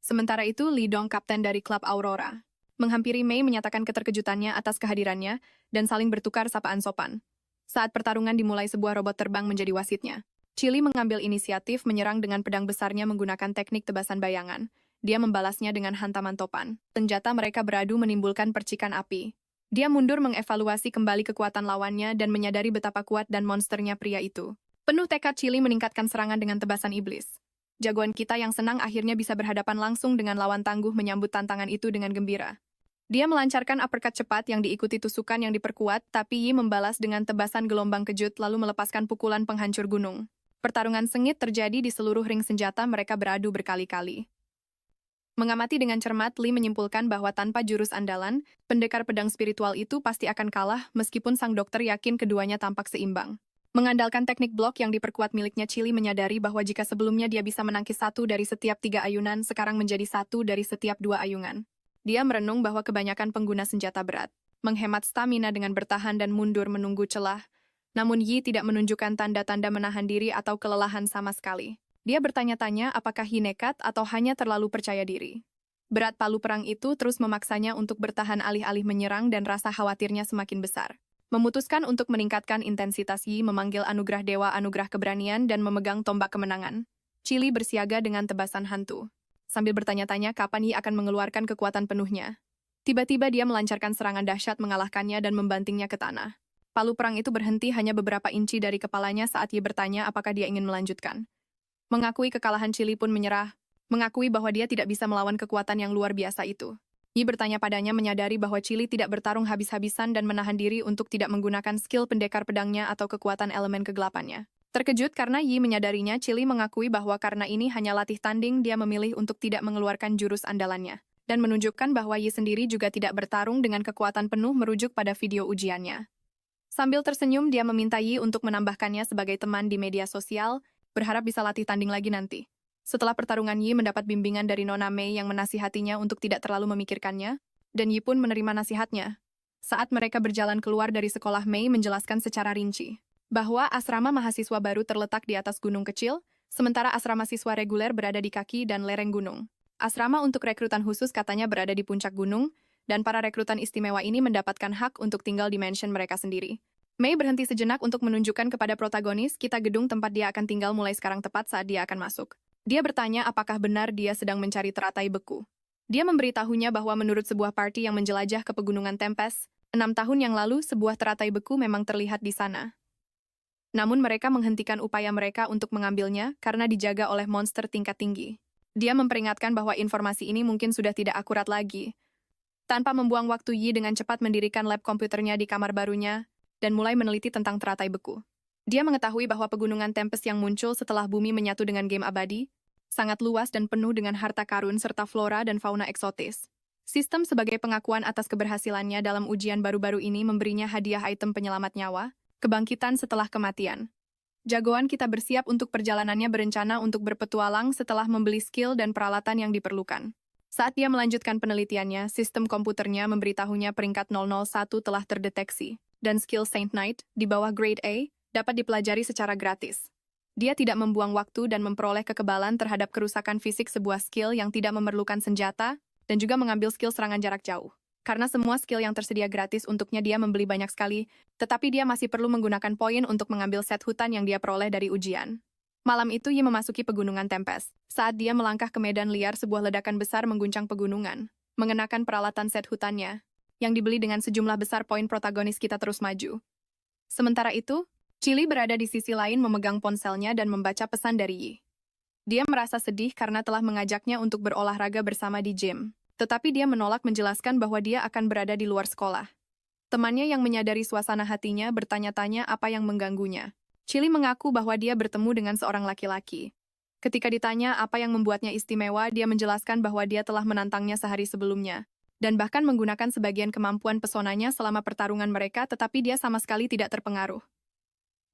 Sementara itu, Li Dong, kapten dari klub Aurora, menghampiri Mei menyatakan keterkejutannya atas kehadirannya dan saling bertukar sapaan sopan. Saat pertarungan dimulai, sebuah robot terbang menjadi wasitnya. Chili mengambil inisiatif menyerang dengan pedang besarnya menggunakan teknik tebasan bayangan. Dia membalasnya dengan hantaman topan. Senjata mereka beradu menimbulkan percikan api. Dia mundur mengevaluasi kembali kekuatan lawannya dan menyadari betapa kuat dan monsternya pria itu. Penuh tekad, Chili meningkatkan serangan dengan tebasan iblis. Jagoan kita yang senang akhirnya bisa berhadapan langsung dengan lawan tangguh menyambut tantangan itu dengan gembira. Dia melancarkan uppercut cepat yang diikuti tusukan yang diperkuat, tapi Yi membalas dengan tebasan gelombang kejut lalu melepaskan pukulan penghancur gunung. Pertarungan sengit terjadi di seluruh ring senjata, mereka beradu berkali-kali. Mengamati dengan cermat, Li menyimpulkan bahwa tanpa jurus andalan, pendekar pedang spiritual itu pasti akan kalah meskipun sang dokter yakin keduanya tampak seimbang. Mengandalkan teknik blok yang diperkuat miliknya, Chili menyadari bahwa jika sebelumnya dia bisa menangkis 1 dari setiap 3 ayunan, sekarang menjadi 1 dari setiap 2 ayunan. Dia merenung bahwa kebanyakan pengguna senjata berat menghemat stamina dengan bertahan dan mundur menunggu celah. Namun Yi tidak menunjukkan tanda-tanda menahan diri atau kelelahan sama sekali. Dia bertanya-tanya apakah Yi nekat atau hanya terlalu percaya diri. Berat palu perang itu terus memaksanya untuk bertahan alih-alih menyerang dan rasa khawatirnya semakin besar. Memutuskan untuk meningkatkan intensitas, Yi memanggil anugerah dewa, anugerah keberanian, dan memegang tombak kemenangan. Chili bersiaga dengan tebasan hantu. Sambil bertanya-tanya kapan Yi akan mengeluarkan kekuatan penuhnya. Tiba-tiba dia melancarkan serangan dahsyat mengalahkannya dan membantingnya ke tanah. Palu perang itu berhenti hanya beberapa inci dari kepalanya saat Yi bertanya apakah dia ingin melanjutkan. Mengakui kekalahan, Chili pun menyerah, mengakui bahwa dia tidak bisa melawan kekuatan yang luar biasa itu. Yi bertanya padanya, menyadari bahwa Chili tidak bertarung habis-habisan dan menahan diri untuk tidak menggunakan skill pendekar pedangnya atau kekuatan elemen kegelapannya. Terkejut karena Yi menyadarinya, Chili mengakui bahwa karena ini hanya latih tanding, dia memilih untuk tidak mengeluarkan jurus andalannya. Dan menunjukkan bahwa Yi sendiri juga tidak bertarung dengan kekuatan penuh merujuk pada video ujiannya. Sambil tersenyum, dia meminta Yi untuk menambahkannya sebagai teman di media sosial, berharap bisa latih tanding lagi nanti. Setelah pertarungan, Yi mendapat bimbingan dari Nona Mei yang menasihatinya untuk tidak terlalu memikirkannya, dan Yi pun menerima nasihatnya. Saat mereka berjalan keluar dari sekolah, Mei menjelaskan secara rinci bahwa asrama mahasiswa baru terletak di atas gunung kecil, sementara asrama siswa reguler berada di kaki dan lereng gunung. Asrama untuk rekrutan khusus katanya berada di puncak gunung, dan para rekrutan istimewa ini mendapatkan hak untuk tinggal di mansion mereka sendiri. Mei berhenti sejenak untuk menunjukkan kepada protagonis kita gedung tempat dia akan tinggal mulai sekarang, tepat saat dia akan masuk. Dia bertanya apakah benar dia sedang mencari teratai beku. Dia memberitahunya bahwa menurut sebuah party yang menjelajah ke pegunungan Tempest, 6 tahun yang lalu sebuah teratai beku memang terlihat di sana. Namun mereka menghentikan upaya mereka untuk mengambilnya karena dijaga oleh monster tingkat tinggi. Dia memperingatkan bahwa informasi ini mungkin sudah tidak akurat lagi. Tanpa membuang waktu, Yi dengan cepat mendirikan lab komputernya di kamar barunya dan mulai meneliti tentang teratai beku. Dia mengetahui bahwa pegunungan Tempest yang muncul setelah bumi menyatu dengan game abadi sangat luas dan penuh dengan harta karun serta flora dan fauna eksotis. Sistem sebagai pengakuan atas keberhasilannya dalam ujian baru-baru ini memberinya hadiah item penyelamat nyawa, kebangkitan setelah kematian. Jagoan kita bersiap untuk perjalanannya berencana untuk berpetualang setelah membeli skill dan peralatan yang diperlukan. Saat dia melanjutkan penelitiannya, sistem komputernya memberitahunya peringkat 001 telah terdeteksi, dan skill Saint Knight di bawah grade A dapat dipelajari secara gratis. Dia tidak membuang waktu dan memperoleh kekebalan terhadap kerusakan fisik sebuah skill yang tidak memerlukan senjata, dan juga mengambil skill serangan jarak jauh. Karena semua skill yang tersedia gratis untuknya dia membeli banyak sekali, tetapi dia masih perlu menggunakan poin untuk mengambil set hutan yang dia peroleh dari ujian. Malam itu Yi memasuki pegunungan Tempest. Saat dia melangkah ke medan liar, sebuah ledakan besar mengguncang pegunungan, mengenakan peralatan set hutannya, yang dibeli dengan sejumlah besar poin protagonis kita terus maju. Sementara itu, Chili berada di sisi lain memegang ponselnya dan membaca pesan dari Yi. Dia merasa sedih karena telah mengajaknya untuk berolahraga bersama di gym. Tetapi dia menolak menjelaskan bahwa dia akan berada di luar sekolah. Temannya yang menyadari suasana hatinya bertanya-tanya apa yang mengganggunya. Chili mengaku bahwa dia bertemu dengan seorang laki-laki. Ketika ditanya apa yang membuatnya istimewa, dia menjelaskan bahwa dia telah menantangnya sehari sebelumnya, dan bahkan menggunakan sebagian kemampuan pesonanya selama pertarungan mereka, tetapi dia sama sekali tidak terpengaruh.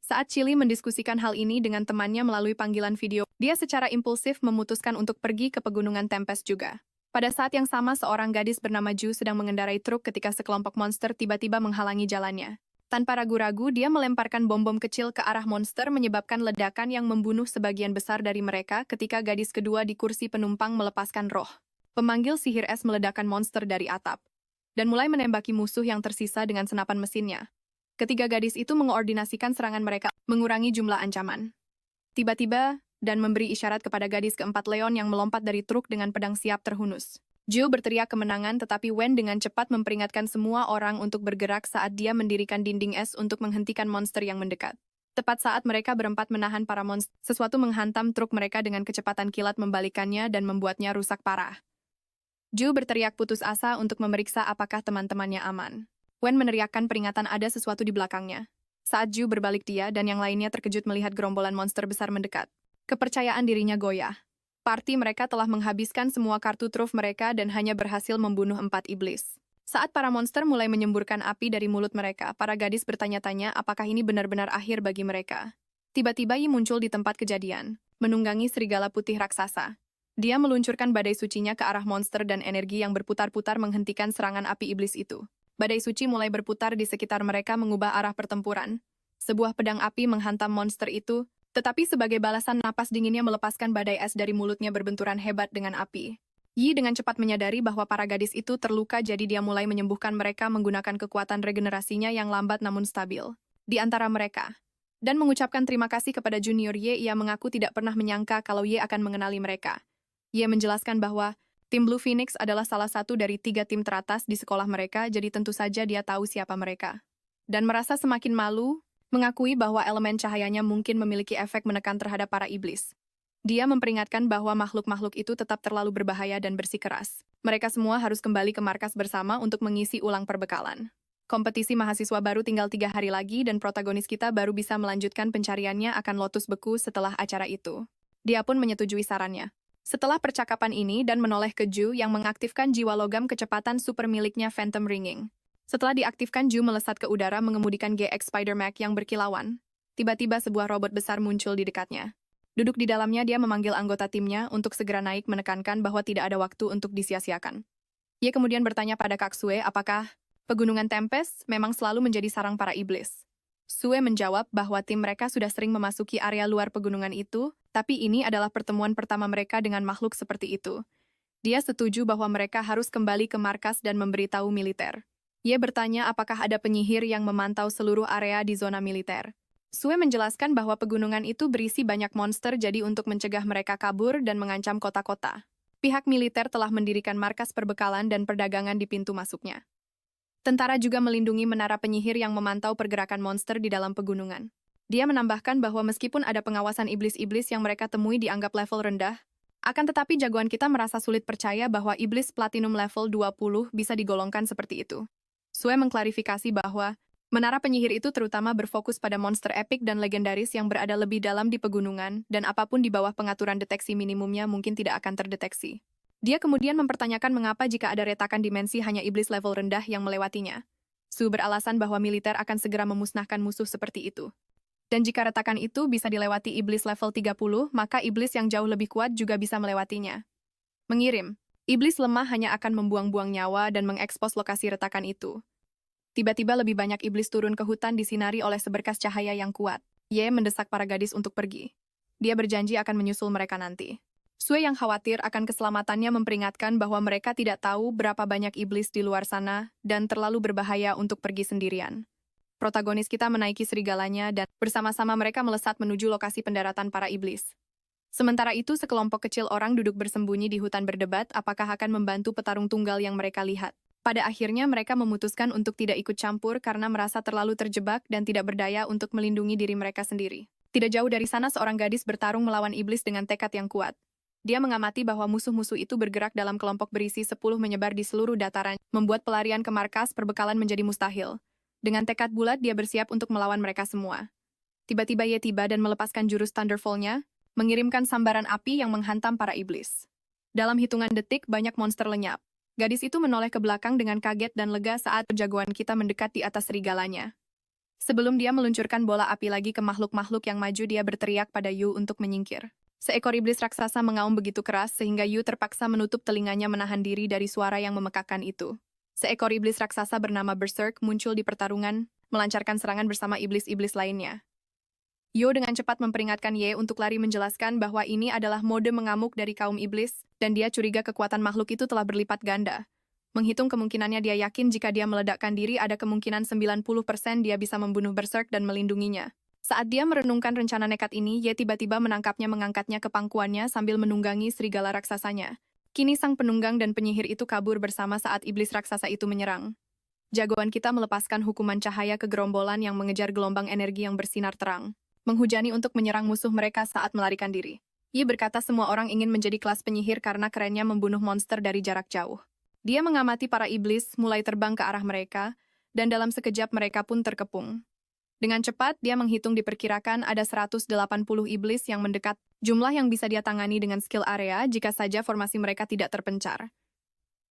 Saat Chili mendiskusikan hal ini dengan temannya melalui panggilan video, dia secara impulsif memutuskan untuk pergi ke pegunungan Tempest juga. Pada saat yang sama, seorang gadis bernama Ju sedang mengendarai truk ketika sekelompok monster tiba-tiba menghalangi jalannya. Tanpa ragu-ragu, dia melemparkan bom-bom kecil ke arah monster menyebabkan ledakan yang membunuh sebagian besar dari mereka ketika gadis kedua di kursi penumpang melepaskan roh. Pemanggil sihir es meledakkan monster dari atap dan mulai menembaki musuh yang tersisa dengan senapan mesinnya. Ketiga gadis itu mengoordinasikan serangan mereka, mengurangi jumlah ancaman. Tiba-tiba, dan memberi isyarat kepada gadis keempat Leon yang melompat dari truk dengan pedang siap terhunus. Joe berteriak kemenangan, tetapi Wen dengan cepat memperingatkan semua orang untuk bergerak saat dia mendirikan dinding es untuk menghentikan monster yang mendekat. Tepat saat mereka berempat menahan para monster, sesuatu menghantam truk mereka dengan kecepatan kilat membalikannya dan membuatnya rusak parah. Joe berteriak putus asa untuk memeriksa apakah teman-temannya aman. Wen meneriakkan peringatan ada sesuatu di belakangnya. Saat Joe berbalik, dia dan yang lainnya terkejut melihat gerombolan monster besar mendekat. Kepercayaan dirinya goyah. Parti mereka telah menghabiskan semua kartu truf mereka dan hanya berhasil membunuh 4 iblis. Saat para monster mulai menyemburkan api dari mulut mereka, para gadis bertanya-tanya apakah ini benar-benar akhir bagi mereka. Tiba-tiba Yi muncul di tempat kejadian, menunggangi serigala putih raksasa. Dia meluncurkan badai sucinya ke arah monster dan energi yang berputar-putar menghentikan serangan api iblis itu. Badai suci mulai berputar di sekitar mereka mengubah arah pertempuran. Sebuah pedang api menghantam monster itu, tetapi sebagai balasan napas dinginnya melepaskan badai es dari mulutnya berbenturan hebat dengan api. Yi dengan cepat menyadari bahwa para gadis itu terluka, jadi dia mulai menyembuhkan mereka menggunakan kekuatan regenerasinya yang lambat namun stabil. Di antara mereka. Dan mengucapkan terima kasih kepada Junior Ye, ia mengaku tidak pernah menyangka kalau Ye akan mengenali mereka. Ye menjelaskan bahwa tim Blue Phoenix adalah salah satu dari 3 tim teratas di sekolah mereka, jadi tentu saja dia tahu siapa mereka. Dan merasa semakin malu, mengakui bahwa elemen cahayanya mungkin memiliki efek menekan terhadap para iblis. Dia memperingatkan bahwa makhluk-makhluk itu tetap terlalu berbahaya dan bersikeras. Mereka semua harus kembali ke markas bersama untuk mengisi ulang perbekalan. Kompetisi mahasiswa baru tinggal 3 hari lagi dan protagonis kita baru bisa melanjutkan pencariannya akan Lotus Beku setelah acara itu. Dia pun menyetujui sarannya. Setelah percakapan ini dan menoleh ke Ju yang mengaktifkan jiwa logam kecepatan super miliknya Phantom Ringing. Setelah diaktifkan, Ju melesat ke udara mengemudikan GX Spider Mech yang berkilauan. Tiba-tiba sebuah robot besar muncul di dekatnya. Duduk di dalamnya, dia memanggil anggota timnya untuk segera naik, menekankan bahwa tidak ada waktu untuk disia-siakan. Ia kemudian bertanya pada Kak Sue apakah pegunungan Tempest memang selalu menjadi sarang para iblis. Sue menjawab bahwa tim mereka sudah sering memasuki area luar pegunungan itu, tapi ini adalah pertemuan pertama mereka dengan makhluk seperti itu. Dia setuju bahwa mereka harus kembali ke markas dan memberitahu militer. Ia bertanya apakah ada penyihir yang memantau seluruh area di zona militer. Sue menjelaskan bahwa pegunungan itu berisi banyak monster, jadi untuk mencegah mereka kabur dan mengancam kota-kota. Pihak militer telah mendirikan markas perbekalan dan perdagangan di pintu masuknya. Tentara juga melindungi menara penyihir yang memantau pergerakan monster di dalam pegunungan. Dia menambahkan bahwa meskipun ada pengawasan iblis-iblis yang mereka temui dianggap level rendah, Akan tetapi jagoan kita merasa sulit percaya bahwa iblis platinum level 20 bisa digolongkan seperti itu. Sue mengklarifikasi bahwa menara penyihir itu terutama berfokus pada monster epik dan legendaris yang berada lebih dalam di pegunungan, dan apapun di bawah pengaturan deteksi minimumnya mungkin tidak akan terdeteksi. Dia kemudian mempertanyakan mengapa jika ada retakan dimensi hanya iblis level rendah yang melewatinya. Sue beralasan bahwa militer akan segera memusnahkan musuh seperti itu. Dan jika retakan itu bisa dilewati iblis level 30, maka iblis yang jauh lebih kuat juga bisa melewatinya. Mengirim. Iblis lemah hanya akan membuang-buang nyawa dan mengekspos lokasi retakan itu. Tiba-tiba lebih banyak iblis turun ke hutan disinari oleh seberkas cahaya yang kuat. Ye mendesak para gadis untuk pergi. Dia berjanji akan menyusul mereka nanti. Sue yang khawatir akan keselamatannya memperingatkan bahwa mereka tidak tahu berapa banyak iblis di luar sana dan terlalu berbahaya untuk pergi sendirian. Protagonis kita menaiki serigalanya dan bersama-sama mereka melesat menuju lokasi pendaratan para iblis. Sementara itu, sekelompok kecil orang duduk bersembunyi di hutan berdebat apakah akan membantu petarung tunggal yang mereka lihat. Pada akhirnya mereka memutuskan untuk tidak ikut campur karena merasa terlalu terjebak dan tidak berdaya untuk melindungi diri mereka sendiri. Tidak jauh dari sana seorang gadis bertarung melawan iblis dengan tekad yang kuat. Dia mengamati bahwa musuh-musuh itu bergerak dalam kelompok berisi 10 menyebar di seluruh dataran, membuat pelarian ke markas perbekalan menjadi mustahil. Dengan tekad bulat, dia bersiap untuk melawan mereka semua. Tiba-tiba Ye tiba dan melepaskan jurus Thunderfall-nya, mengirimkan sambaran api yang menghantam para iblis. Dalam hitungan detik, banyak monster lenyap. Gadis itu menoleh ke belakang dengan kaget dan lega saat jagoan kita mendekat di atas serigalanya. Sebelum dia meluncurkan bola api lagi ke makhluk-makhluk yang maju, dia berteriak pada Yu untuk menyingkir. Seekor iblis raksasa mengaum begitu keras sehingga Yu terpaksa menutup telinganya menahan diri dari suara yang memekakkan itu. Seekor iblis raksasa bernama Berserk muncul di pertarungan, melancarkan serangan bersama iblis-iblis lainnya. Yo dengan cepat memperingatkan Ye untuk lari, menjelaskan bahwa ini adalah mode mengamuk dari kaum iblis, dan dia curiga kekuatan makhluk itu telah berlipat ganda. Menghitung kemungkinannya, dia yakin jika dia meledakkan diri ada kemungkinan 90% dia bisa membunuh Berserk dan melindunginya. Saat dia merenungkan rencana nekat ini, Ye tiba-tiba menangkapnya, mengangkatnya ke pangkuannya sambil menunggangi serigala raksasanya. Kini sang penunggang dan penyihir itu kabur bersama saat iblis raksasa itu menyerang. Jagoan kita melepaskan hukuman cahaya ke gerombolan yang mengejar gelombang energi yang bersinar terang, menghujani untuk menyerang musuh mereka saat melarikan diri. Yi berkata semua orang ingin menjadi kelas penyihir karena kerennya membunuh monster dari jarak jauh. Dia mengamati para iblis mulai terbang ke arah mereka, dan dalam sekejap mereka pun terkepung. Dengan cepat, dia menghitung diperkirakan ada 180 iblis yang mendekat, jumlah yang bisa dia tangani dengan skill area jika saja formasi mereka tidak terpencar.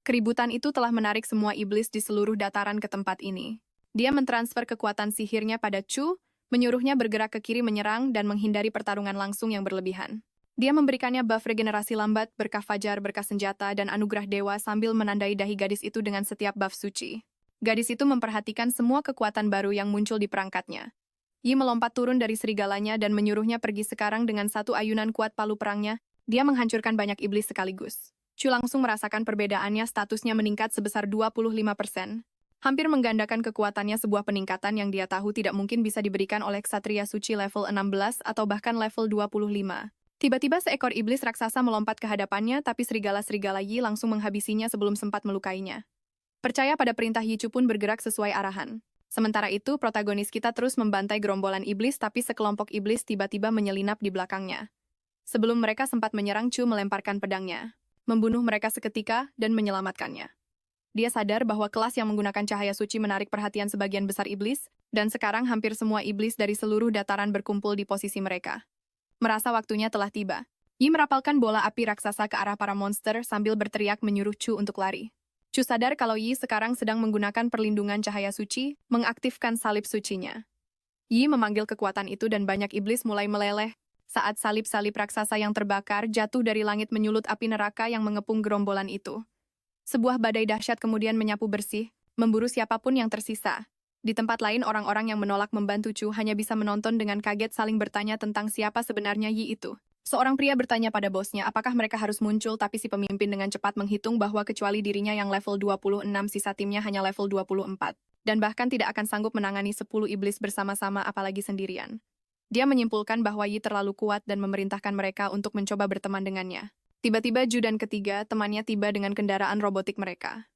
Keributan itu telah menarik semua iblis di seluruh dataran ke tempat ini. Dia mentransfer kekuatan sihirnya pada Chu, menyuruhnya bergerak ke kiri menyerang dan menghindari pertarungan langsung yang berlebihan. Dia memberikannya buff regenerasi lambat, berkah fajar, berkah senjata, dan anugerah dewa sambil menandai dahi gadis itu dengan setiap buff suci. Gadis itu memperhatikan semua kekuatan baru yang muncul di perangkatnya. Yi melompat turun dari serigalanya dan menyuruhnya pergi sekarang dengan satu ayunan kuat palu perangnya. Dia menghancurkan banyak iblis sekaligus. Chu langsung merasakan perbedaannya, statusnya meningkat sebesar 25%. Hampir menggandakan kekuatannya, sebuah peningkatan yang dia tahu tidak mungkin bisa diberikan oleh ksatria suci level 16 atau bahkan level 25. Tiba-tiba seekor iblis raksasa melompat ke hadapannya, tapi serigala-serigala Yi langsung menghabisinya sebelum sempat melukainya. Percaya pada perintah Yichu pun bergerak sesuai arahan. Sementara itu, protagonis kita terus membantai gerombolan iblis, tapi sekelompok iblis tiba-tiba menyelinap di belakangnya. Sebelum mereka sempat menyerang, Chu melemparkan pedangnya, membunuh mereka seketika dan menyelamatkannya. Dia sadar bahwa kelas yang menggunakan cahaya suci menarik perhatian sebagian besar iblis, dan sekarang hampir semua iblis dari seluruh dataran berkumpul di posisi mereka. Merasa waktunya telah tiba, Yi merapalkan bola api raksasa ke arah para monster sambil berteriak menyuruh Chu untuk lari. Chu sadar kalau Yi sekarang sedang menggunakan perlindungan cahaya suci, mengaktifkan salib sucinya. Yi memanggil kekuatan itu dan banyak iblis mulai meleleh saat salib-salib raksasa yang terbakar jatuh dari langit menyulut api neraka yang mengepung gerombolan itu. Sebuah badai dahsyat kemudian menyapu bersih, memburu siapapun yang tersisa. Di tempat lain, orang-orang yang menolak membantu Chu hanya bisa menonton dengan kaget, saling bertanya tentang siapa sebenarnya Yi itu. Seorang pria bertanya pada bosnya apakah mereka harus muncul, tapi si pemimpin dengan cepat menghitung bahwa kecuali dirinya yang level 26, sisa timnya hanya level 24, dan bahkan tidak akan sanggup menangani 10 iblis bersama-sama apalagi sendirian. Dia menyimpulkan bahwa Yi terlalu kuat dan memerintahkan mereka untuk mencoba berteman dengannya. Tiba-tiba Ju dan ketiga temannya tiba dengan kendaraan robotik mereka.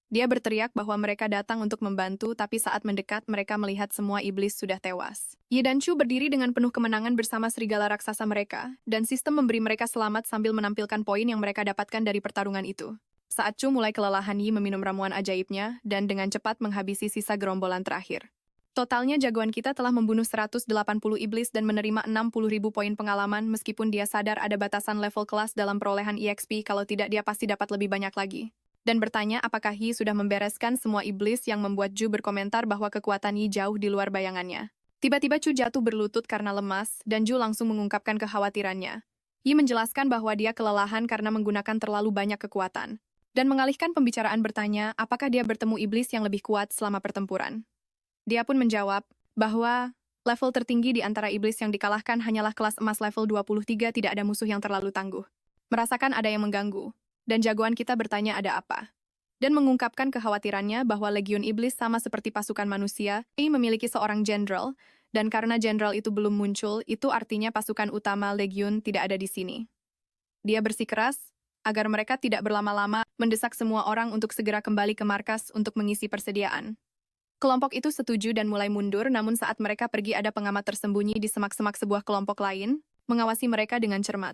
Dia berteriak bahwa mereka datang untuk membantu, tapi saat mendekat mereka melihat semua iblis sudah tewas. Yi dan Chu berdiri dengan penuh kemenangan bersama serigala raksasa mereka, dan sistem memberi mereka selamat sambil menampilkan poin yang mereka dapatkan dari pertarungan itu. Saat Chu mulai kelelahan, Yi meminum ramuan ajaibnya, dan dengan cepat menghabisi sisa gerombolan terakhir. Totalnya jagoan kita telah membunuh 180 iblis dan menerima 60.000 poin pengalaman meskipun dia sadar ada batasan level kelas dalam perolehan EXP, kalau tidak dia pasti dapat lebih banyak lagi. Dan bertanya apakah Yi sudah membereskan semua iblis yang membuat Ju berkomentar bahwa kekuatan Yi jauh di luar bayangannya. Tiba-tiba Chu jatuh berlutut karena lemas, dan Ju langsung mengungkapkan kekhawatirannya. Yi menjelaskan bahwa dia kelelahan karena menggunakan terlalu banyak kekuatan, dan mengalihkan pembicaraan bertanya apakah dia bertemu iblis yang lebih kuat selama pertempuran. Dia pun menjawab bahwa level tertinggi di antara iblis yang dikalahkan hanyalah kelas emas level 23, tidak ada musuh yang terlalu tangguh. Merasakan ada yang mengganggu, dan jagoan kita bertanya ada apa. Dan mengungkapkan kekhawatirannya bahwa Legiun Iblis sama seperti pasukan manusia, memiliki seorang jenderal, dan karena jenderal itu belum muncul, itu artinya pasukan utama Legiun tidak ada di sini. Dia bersikeras agar mereka tidak berlama-lama, mendesak semua orang untuk segera kembali ke markas untuk mengisi persediaan. Kelompok itu setuju dan mulai mundur, namun saat mereka pergi ada pengamat tersembunyi di semak-semak sebuah kelompok lain, mengawasi mereka dengan cermat.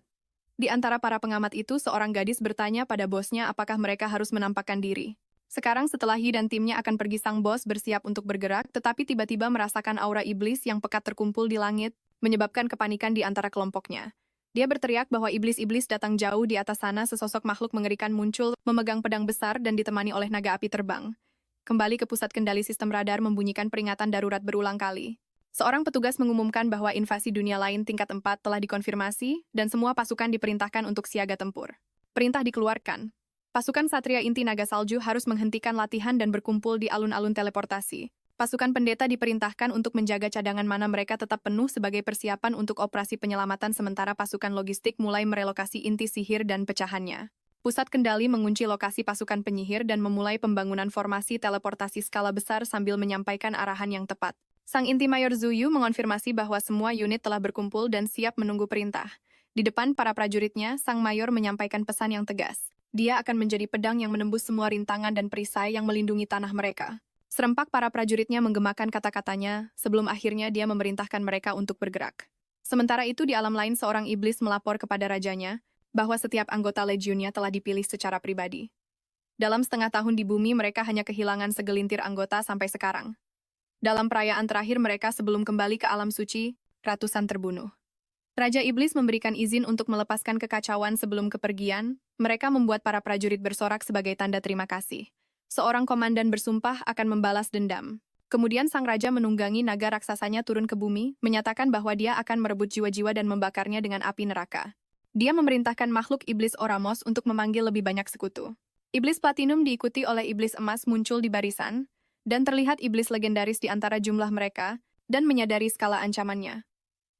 Di antara para pengamat itu, seorang gadis bertanya pada bosnya apakah mereka harus menampakkan diri. Sekarang setelah Yi dan timnya akan pergi, sang bos bersiap untuk bergerak, tetapi tiba-tiba merasakan aura iblis yang pekat terkumpul di langit, menyebabkan kepanikan di antara kelompoknya. Dia berteriak bahwa iblis-iblis datang jauh di atas sana, sesosok makhluk mengerikan muncul, memegang pedang besar dan ditemani oleh naga api terbang. Kembali ke pusat kendali sistem radar membunyikan peringatan darurat berulang kali. Seorang petugas mengumumkan bahwa invasi dunia lain tingkat 4 telah dikonfirmasi dan semua pasukan diperintahkan untuk siaga tempur. Perintah dikeluarkan. Pasukan Satria Inti Naga Salju harus menghentikan latihan dan berkumpul di alun-alun teleportasi. Pasukan pendeta diperintahkan untuk menjaga cadangan mana mereka tetap penuh sebagai persiapan untuk operasi penyelamatan, sementara pasukan logistik mulai merelokasi inti sihir dan pecahannya. Pusat kendali mengunci lokasi pasukan penyihir dan memulai pembangunan formasi teleportasi skala besar sambil menyampaikan arahan yang tepat. Sang Inti Mayor Zuyu mengonfirmasi bahwa semua unit telah berkumpul dan siap menunggu perintah. Di depan para prajuritnya, Sang Mayor menyampaikan pesan yang tegas. Dia akan menjadi pedang yang menembus semua rintangan dan perisai yang melindungi tanah mereka. Serempak para prajuritnya menggemakan kata-katanya, sebelum akhirnya dia memerintahkan mereka untuk bergerak. Sementara itu di alam lain, seorang iblis melapor kepada rajanya bahwa setiap anggota legiunnya telah dipilih secara pribadi. Dalam setengah tahun di bumi, mereka hanya kehilangan segelintir anggota sampai sekarang. Dalam perayaan terakhir mereka sebelum kembali ke alam suci, ratusan terbunuh. Raja Iblis memberikan izin untuk melepaskan kekacauan sebelum kepergian. Mereka membuat para prajurit bersorak sebagai tanda terima kasih. Seorang komandan bersumpah akan membalas dendam. Kemudian sang raja menunggangi naga raksasanya turun ke bumi, menyatakan bahwa dia akan merebut jiwa-jiwa dan membakarnya dengan api neraka. Dia memerintahkan makhluk iblis Oramos untuk memanggil lebih banyak sekutu. Iblis Platinum diikuti oleh iblis emas muncul di barisan, dan terlihat iblis legendaris di antara jumlah mereka, dan menyadari skala ancamannya.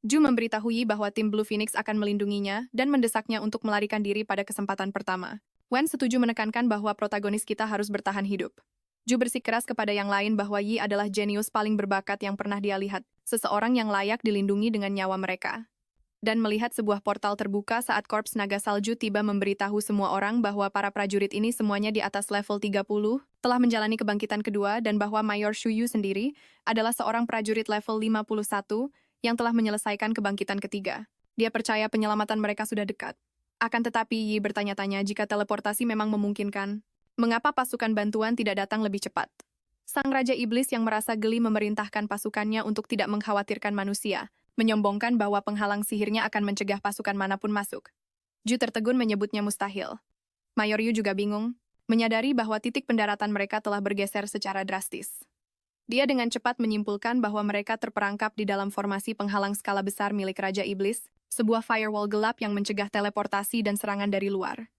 Ju memberitahu Yi bahwa tim Blue Phoenix akan melindunginya dan mendesaknya untuk melarikan diri pada kesempatan pertama. Wen setuju menekankan bahwa protagonis kita harus bertahan hidup. Ju bersikeras kepada yang lain bahwa Yi adalah jenius paling berbakat yang pernah dia lihat, seseorang yang layak dilindungi dengan nyawa mereka. Dan melihat sebuah portal terbuka saat Korps Naga Salju tiba, memberitahu semua orang bahwa para prajurit ini semuanya di atas level 30, telah menjalani kebangkitan kedua, dan bahwa Mayor Shuyu sendiri adalah seorang prajurit level 51 yang telah menyelesaikan kebangkitan ketiga. Dia percaya penyelamatan mereka sudah dekat. Akan tetapi Yi bertanya-tanya jika teleportasi memang memungkinkan, mengapa pasukan bantuan tidak datang lebih cepat? Sang Raja Iblis yang merasa geli memerintahkan pasukannya untuk tidak mengkhawatirkan manusia, menyombongkan bahwa penghalang sihirnya akan mencegah pasukan manapun masuk. Ju tertegun menyebutnya mustahil. Mayor Yu juga bingung, menyadari bahwa titik pendaratan mereka telah bergeser secara drastis. Dia dengan cepat menyimpulkan bahwa mereka terperangkap di dalam formasi penghalang skala besar milik Raja Iblis, sebuah firewall gelap yang mencegah teleportasi dan serangan dari luar.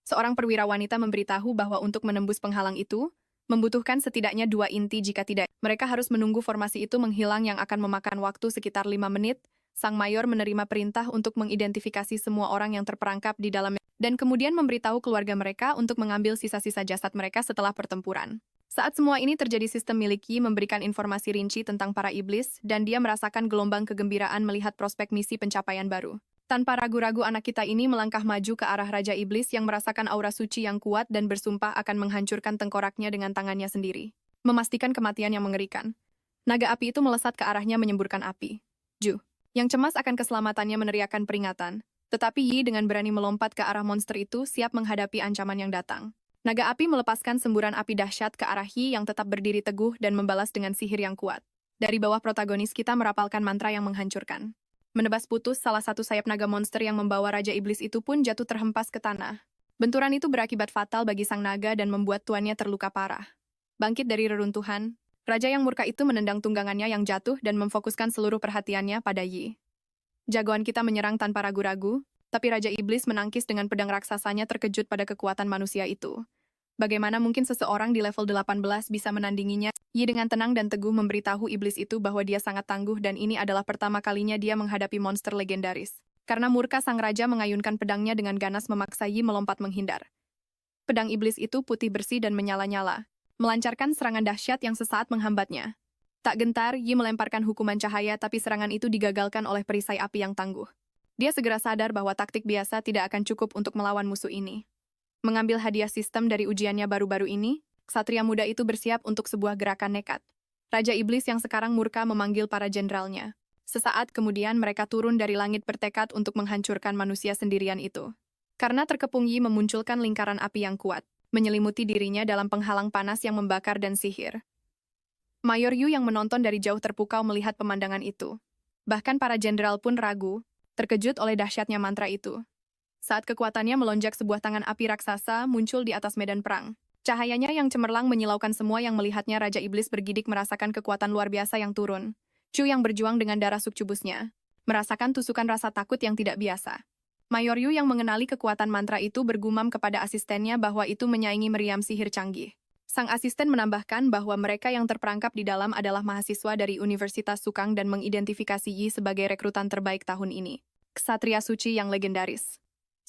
Seorang perwira wanita memberitahu bahwa untuk menembus penghalang itu, membutuhkan setidaknya 2 inti, jika tidak, mereka harus menunggu formasi itu menghilang yang akan memakan waktu sekitar 5 menit. Sang Mayor menerima perintah untuk mengidentifikasi semua orang yang terperangkap di dalamnya, dan kemudian memberitahu keluarga mereka untuk mengambil sisa-sisa jasad mereka setelah pertempuran. Saat semua ini terjadi, sistem milik Yi memberikan informasi rinci tentang para iblis, dan dia merasakan gelombang kegembiraan melihat prospek misi pencapaian baru. Tanpa ragu-ragu anak kita ini melangkah maju ke arah Raja Iblis yang merasakan aura suci yang kuat dan bersumpah akan menghancurkan tengkoraknya dengan tangannya sendiri. Memastikan kematian yang mengerikan. Naga api itu melesat ke arahnya menyemburkan api. Ju, yang cemas akan keselamatannya meneriakkan peringatan. Tetapi Yi dengan berani melompat ke arah monster itu siap menghadapi ancaman yang datang. Naga api melepaskan semburan api dahsyat ke arah Yi yang tetap berdiri teguh dan membalas dengan sihir yang kuat. Dari bawah protagonis kita merapalkan mantra yang menghancurkan. Menebas putus salah satu sayap naga monster yang membawa Raja Iblis itu pun jatuh terhempas ke tanah. Benturan itu berakibat fatal bagi sang naga dan membuat tuannya terluka parah. Bangkit dari reruntuhan, Raja yang murka itu menendang tunggangannya yang jatuh dan memfokuskan seluruh perhatiannya pada Yi. Jagoan kita menyerang tanpa ragu-ragu, tapi Raja Iblis menangkis dengan pedang raksasanya terkejut pada kekuatan manusia itu. Bagaimana mungkin seseorang di level 18 bisa menandinginya? Yi dengan tenang dan teguh memberitahu iblis itu bahwa dia sangat tangguh dan ini adalah pertama kalinya dia menghadapi monster legendaris. Karena murka sang raja mengayunkan pedangnya dengan ganas memaksa Yi melompat menghindar. Pedang iblis itu putih bersih dan menyala-nyala, melancarkan serangan dahsyat yang sesaat menghambatnya. Tak gentar, Yi melemparkan hukuman cahaya tapi serangan itu digagalkan oleh perisai api yang tangguh. Dia segera sadar bahwa taktik biasa tidak akan cukup untuk melawan musuh ini. Mengambil hadiah sistem dari ujiannya baru-baru ini, ksatria muda itu bersiap untuk sebuah gerakan nekat. Raja Iblis yang sekarang murka memanggil para jenderalnya. Sesaat kemudian mereka turun dari langit bertekad untuk menghancurkan manusia sendirian itu. Karena terkepung Yi memunculkan lingkaran api yang kuat, menyelimuti dirinya dalam penghalang panas yang membakar dan sihir. Mayor Yu yang menonton dari jauh terpukau melihat pemandangan itu. Bahkan para jenderal pun ragu, terkejut oleh dahsyatnya mantra itu. Saat kekuatannya melonjak sebuah tangan api raksasa muncul di atas medan perang. Cahayanya yang cemerlang menyilaukan semua yang melihatnya. Raja Iblis bergidik merasakan kekuatan luar biasa yang turun. Chu yang berjuang dengan darah succubusnya merasakan tusukan rasa takut yang tidak biasa. Mayor Yu yang mengenali kekuatan mantra itu bergumam kepada asistennya bahwa itu menyaingi meriam sihir canggih. Sang asisten menambahkan bahwa mereka yang terperangkap di dalam adalah mahasiswa dari Universitas Sukang dan mengidentifikasi Yi sebagai rekrutan terbaik tahun ini. Ksatria suci yang legendaris.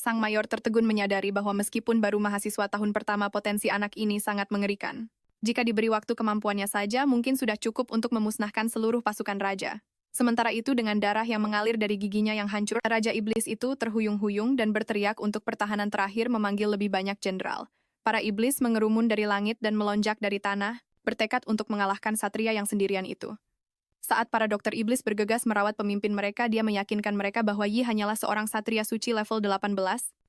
Sang mayor tertegun menyadari bahwa meskipun baru mahasiswa tahun pertama potensi anak ini sangat mengerikan. Jika diberi waktu kemampuannya saja mungkin sudah cukup untuk memusnahkan seluruh pasukan raja. Sementara itu dengan darah yang mengalir dari giginya yang hancur, Raja Iblis itu terhuyung-huyung dan berteriak untuk pertahanan terakhir memanggil lebih banyak jenderal. Para iblis mengerumun dari langit dan melonjak dari tanah, bertekad untuk mengalahkan satria yang sendirian itu. Saat para dokter iblis bergegas merawat pemimpin mereka, dia meyakinkan mereka bahwa Yi hanyalah seorang satria suci level 18.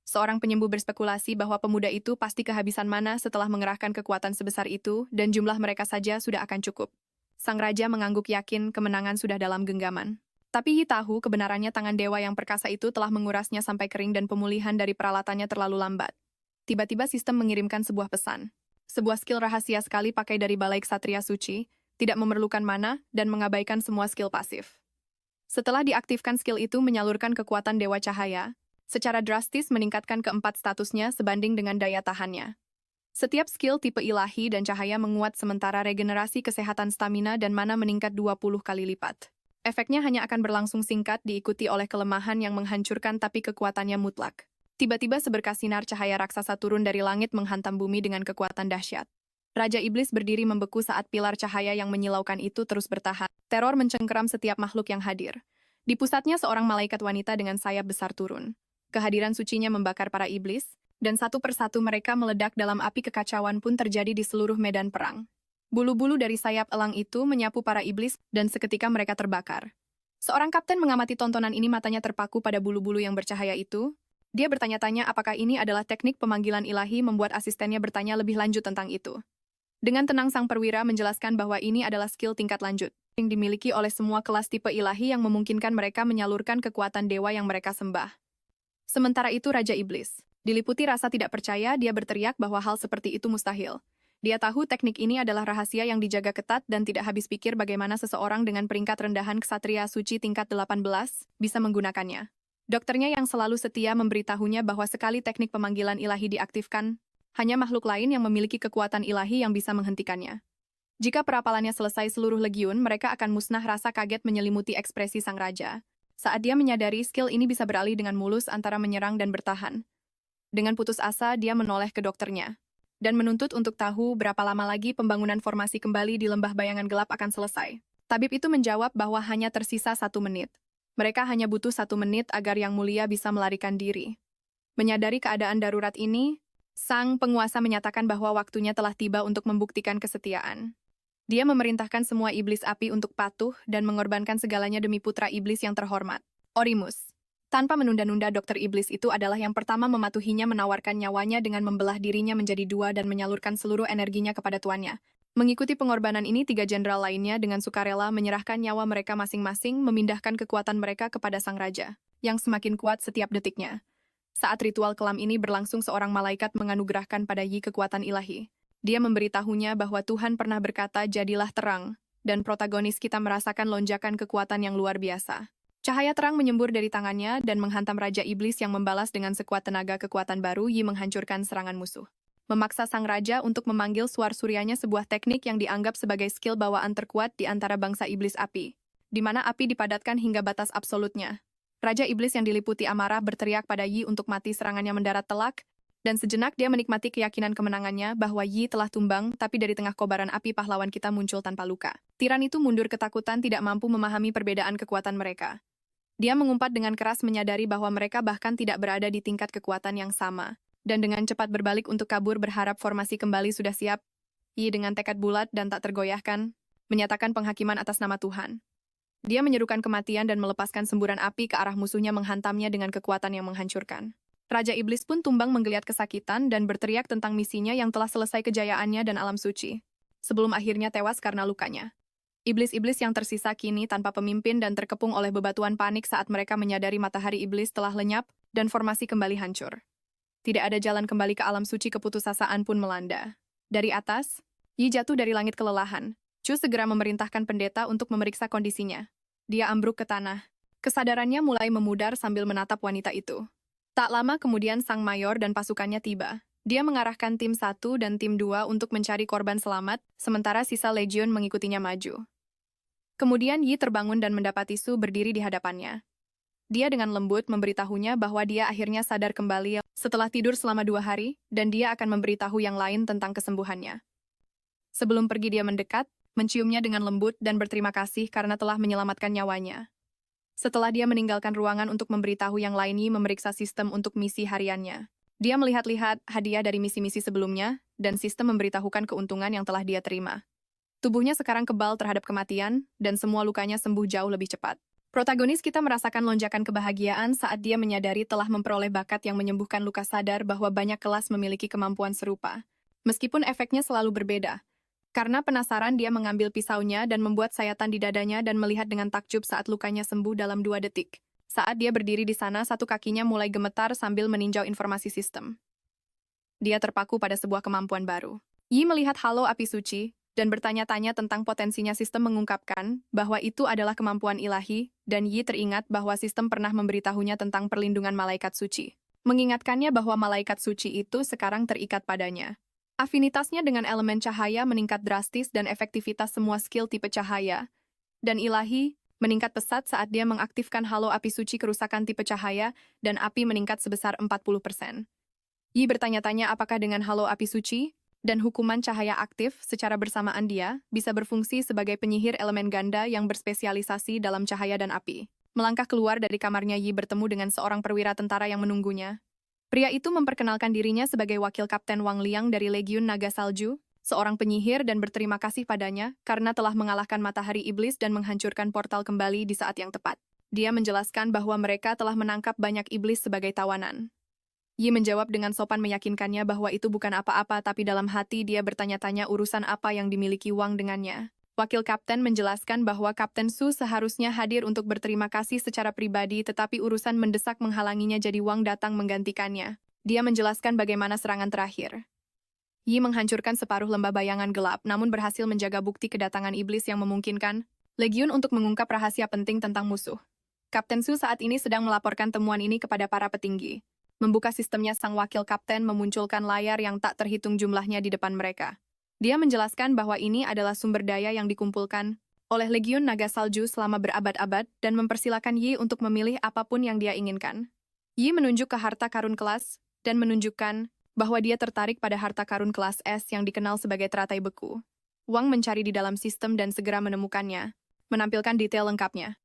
Seorang penyembuh berspekulasi bahwa pemuda itu pasti kehabisan mana setelah mengerahkan kekuatan sebesar itu, dan jumlah mereka saja sudah akan cukup. Sang raja mengangguk yakin kemenangan sudah dalam genggaman. Tapi Yi tahu kebenarannya tangan dewa yang perkasa itu telah mengurasnya sampai kering dan pemulihan dari peralatannya terlalu lambat. Tiba-tiba sistem mengirimkan sebuah pesan. Sebuah skill rahasia sekali pakai dari Balai Ksatria Suci, tidak memerlukan mana, dan mengabaikan semua skill pasif. Setelah diaktifkan skill itu menyalurkan kekuatan Dewa Cahaya, secara drastis meningkatkan keempat statusnya sebanding dengan daya tahannya. Setiap skill tipe ilahi dan cahaya menguat sementara regenerasi kesehatan stamina dan mana meningkat 20 kali lipat. Efeknya hanya akan berlangsung singkat diikuti oleh kelemahan yang menghancurkan tapi kekuatannya mutlak. Tiba-tiba seberkas sinar cahaya raksasa turun dari langit menghantam bumi dengan kekuatan dahsyat. Raja Iblis berdiri membeku saat pilar cahaya yang menyilaukan itu terus bertahan. Teror mencengkeram setiap makhluk yang hadir. Di pusatnya seorang malaikat wanita dengan sayap besar turun. Kehadiran sucinya membakar para iblis, dan satu persatu mereka meledak dalam api. Kekacauan pun terjadi di seluruh medan perang. Bulu-bulu dari sayap elang itu menyapu para iblis, dan seketika mereka terbakar. Seorang kapten mengamati tontonan ini, matanya terpaku pada bulu-bulu yang bercahaya itu. Dia bertanya-tanya apakah ini adalah teknik pemanggilan ilahi, membuat asistennya bertanya lebih lanjut tentang itu. Dengan tenang sang perwira menjelaskan bahwa ini adalah skill tingkat lanjut yang dimiliki oleh semua kelas tipe ilahi yang memungkinkan mereka menyalurkan kekuatan dewa yang mereka sembah. Sementara itu Raja Iblis, diliputi rasa tidak percaya, dia berteriak bahwa hal seperti itu mustahil. Dia tahu teknik ini adalah rahasia yang dijaga ketat dan tidak habis pikir bagaimana seseorang dengan peringkat rendahan ksatria suci tingkat 18 bisa menggunakannya. Dokternya yang selalu setia memberitahunya bahwa sekali teknik pemanggilan ilahi diaktifkan, hanya makhluk lain yang memiliki kekuatan ilahi yang bisa menghentikannya. Jika perapalannya selesai seluruh legiun, mereka akan musnah. Rasa kaget menyelimuti ekspresi sang raja. Saat dia menyadari skill ini bisa beralih dengan mulus antara menyerang dan bertahan. Dengan putus asa, dia menoleh ke dokternya dan menuntut untuk tahu berapa lama lagi pembangunan formasi kembali di lembah bayangan gelap akan selesai. Tabib itu menjawab bahwa hanya tersisa 1 menit. Mereka hanya butuh 1 menit agar Yang Mulia bisa melarikan diri. Menyadari keadaan darurat ini, sang penguasa menyatakan bahwa waktunya telah tiba untuk membuktikan kesetiaan. Dia memerintahkan semua iblis api untuk patuh dan mengorbankan segalanya demi putra iblis yang terhormat, Orimus. Tanpa menunda-nunda, dokter iblis itu adalah yang pertama mematuhinya, menawarkan nyawanya dengan membelah dirinya menjadi 2 dan menyalurkan seluruh energinya kepada tuannya. Mengikuti pengorbanan ini, 3 jenderal lainnya dengan sukarela menyerahkan nyawa mereka masing-masing, memindahkan kekuatan mereka kepada sang raja, yang semakin kuat setiap detiknya. Saat ritual kelam ini berlangsung, seorang malaikat menganugerahkan pada Yi kekuatan ilahi. Dia memberitahunya bahwa Tuhan pernah berkata, "Jadilah terang," dan protagonis kita merasakan lonjakan kekuatan yang luar biasa. Cahaya terang menyembur dari tangannya dan menghantam Raja Iblis yang membalas dengan sekuat tenaga kekuatan baru. Yi menghancurkan serangan musuh. Memaksa sang raja untuk memanggil suar suryanya, sebuah teknik yang dianggap sebagai skill bawaan terkuat di antara bangsa iblis api, di mana api dipadatkan hingga batas absolutnya. Raja Iblis yang diliputi amarah berteriak pada Yi untuk mati, serangannya mendarat telak, dan sejenak dia menikmati keyakinan kemenangannya bahwa Yi telah tumbang, tapi dari tengah kobaran api pahlawan kita muncul tanpa luka. Tiran itu mundur ketakutan, tidak mampu memahami perbedaan kekuatan mereka. Dia mengumpat dengan keras, menyadari bahwa mereka bahkan tidak berada di tingkat kekuatan yang sama, dan dengan cepat berbalik untuk kabur, berharap formasi kembali sudah siap. Yi dengan tekad bulat dan tak tergoyahkan, menyatakan penghakiman atas nama Tuhan. Dia menyerukan kematian dan melepaskan semburan api ke arah musuhnya, menghantamnya dengan kekuatan yang menghancurkan. Raja Iblis pun tumbang menggeliat kesakitan dan berteriak tentang misinya yang telah selesai, kejayaannya dan alam suci, sebelum akhirnya tewas karena lukanya. Iblis-iblis yang tersisa kini tanpa pemimpin dan terkepung oleh bebatuan panik saat mereka menyadari matahari iblis telah lenyap dan formasi kembali hancur. Tidak ada jalan kembali ke alam suci, keputusasaan pun melanda. Dari atas, Yi jatuh dari langit kelelahan. Chu segera memerintahkan pendeta untuk memeriksa kondisinya. Dia ambruk ke tanah. Kesadarannya mulai memudar sambil menatap wanita itu. Tak lama kemudian sang mayor dan pasukannya tiba. Dia mengarahkan tim 1 dan tim 2 untuk mencari korban selamat, sementara sisa legion mengikutinya maju. Kemudian Yi terbangun dan mendapati Su berdiri di hadapannya. Dia dengan lembut memberitahunya bahwa dia akhirnya sadar kembali setelah tidur selama 2 hari, dan dia akan memberitahu yang lain tentang kesembuhannya. Sebelum pergi, dia mendekat, menciumnya dengan lembut dan berterima kasih karena telah menyelamatkan nyawanya. Setelah dia meninggalkan ruangan untuk memberitahu yang lain, Yi memeriksa sistem untuk misi hariannya. Dia melihat-lihat hadiah dari misi-misi sebelumnya, dan sistem memberitahukan keuntungan yang telah dia terima. Tubuhnya sekarang kebal terhadap kematian, dan semua lukanya sembuh jauh lebih cepat. Protagonis kita merasakan lonjakan kebahagiaan saat dia menyadari telah memperoleh bakat yang menyembuhkan luka, sadar bahwa banyak kelas memiliki kemampuan serupa. Meskipun efeknya selalu berbeda. Karena penasaran, dia mengambil pisaunya dan membuat sayatan di dadanya dan melihat dengan takjub saat lukanya sembuh dalam 2 detik. Saat dia berdiri di sana, satu kakinya mulai gemetar sambil meninjau informasi sistem. Dia terpaku pada sebuah kemampuan baru. Yi melihat halo api suci, dan bertanya-tanya tentang potensinya. Sistem mengungkapkan bahwa itu adalah kemampuan ilahi, dan Yi teringat bahwa sistem pernah memberitahunya tentang perlindungan malaikat suci. Mengingatkannya bahwa malaikat suci itu sekarang terikat padanya. Afinitasnya dengan elemen cahaya meningkat drastis dan efektivitas semua skill tipe cahaya dan ilahi meningkat pesat saat dia mengaktifkan halo api suci. Kerusakan tipe cahaya dan api meningkat sebesar 40%. Yi bertanya-tanya apakah dengan halo api suci dan hukuman cahaya aktif secara bersamaan dia bisa berfungsi sebagai penyihir elemen ganda yang berspesialisasi dalam cahaya dan api. Melangkah keluar dari kamarnya, Yi bertemu dengan seorang perwira tentara yang menunggunya. Pria itu memperkenalkan dirinya sebagai wakil Kapten Wang Liang dari Legiun Naga Salju, seorang penyihir, dan berterima kasih padanya karena telah mengalahkan matahari iblis dan menghancurkan portal kembali di saat yang tepat. Dia menjelaskan bahwa mereka telah menangkap banyak iblis sebagai tawanan. Yi menjawab dengan sopan, meyakinkannya bahwa itu bukan apa-apa, tapi dalam hati dia bertanya-tanya urusan apa yang dimiliki Wang dengannya. Wakil Kapten menjelaskan bahwa Kapten Su seharusnya hadir untuk berterima kasih secara pribadi, tetapi urusan mendesak menghalanginya, jadi Wang datang menggantikannya. Dia menjelaskan bagaimana serangan terakhir. Yi menghancurkan separuh lembah bayangan gelap, namun berhasil menjaga bukti kedatangan iblis yang memungkinkan Legiun untuk mengungkap rahasia penting tentang musuh. Kapten Su saat ini sedang melaporkan temuan ini kepada para petinggi. Membuka sistemnya, sang wakil kapten memunculkan layar yang tak terhitung jumlahnya di depan mereka. Dia menjelaskan bahwa ini adalah sumber daya yang dikumpulkan oleh Legiun Naga Salju selama berabad-abad dan mempersilakan Yi untuk memilih apapun yang dia inginkan. Yi menunjuk ke harta karun kelas dan menunjukkan bahwa dia tertarik pada harta karun kelas S yang dikenal sebagai teratai beku. Wang mencari di dalam sistem dan segera menemukannya, menampilkan detail lengkapnya.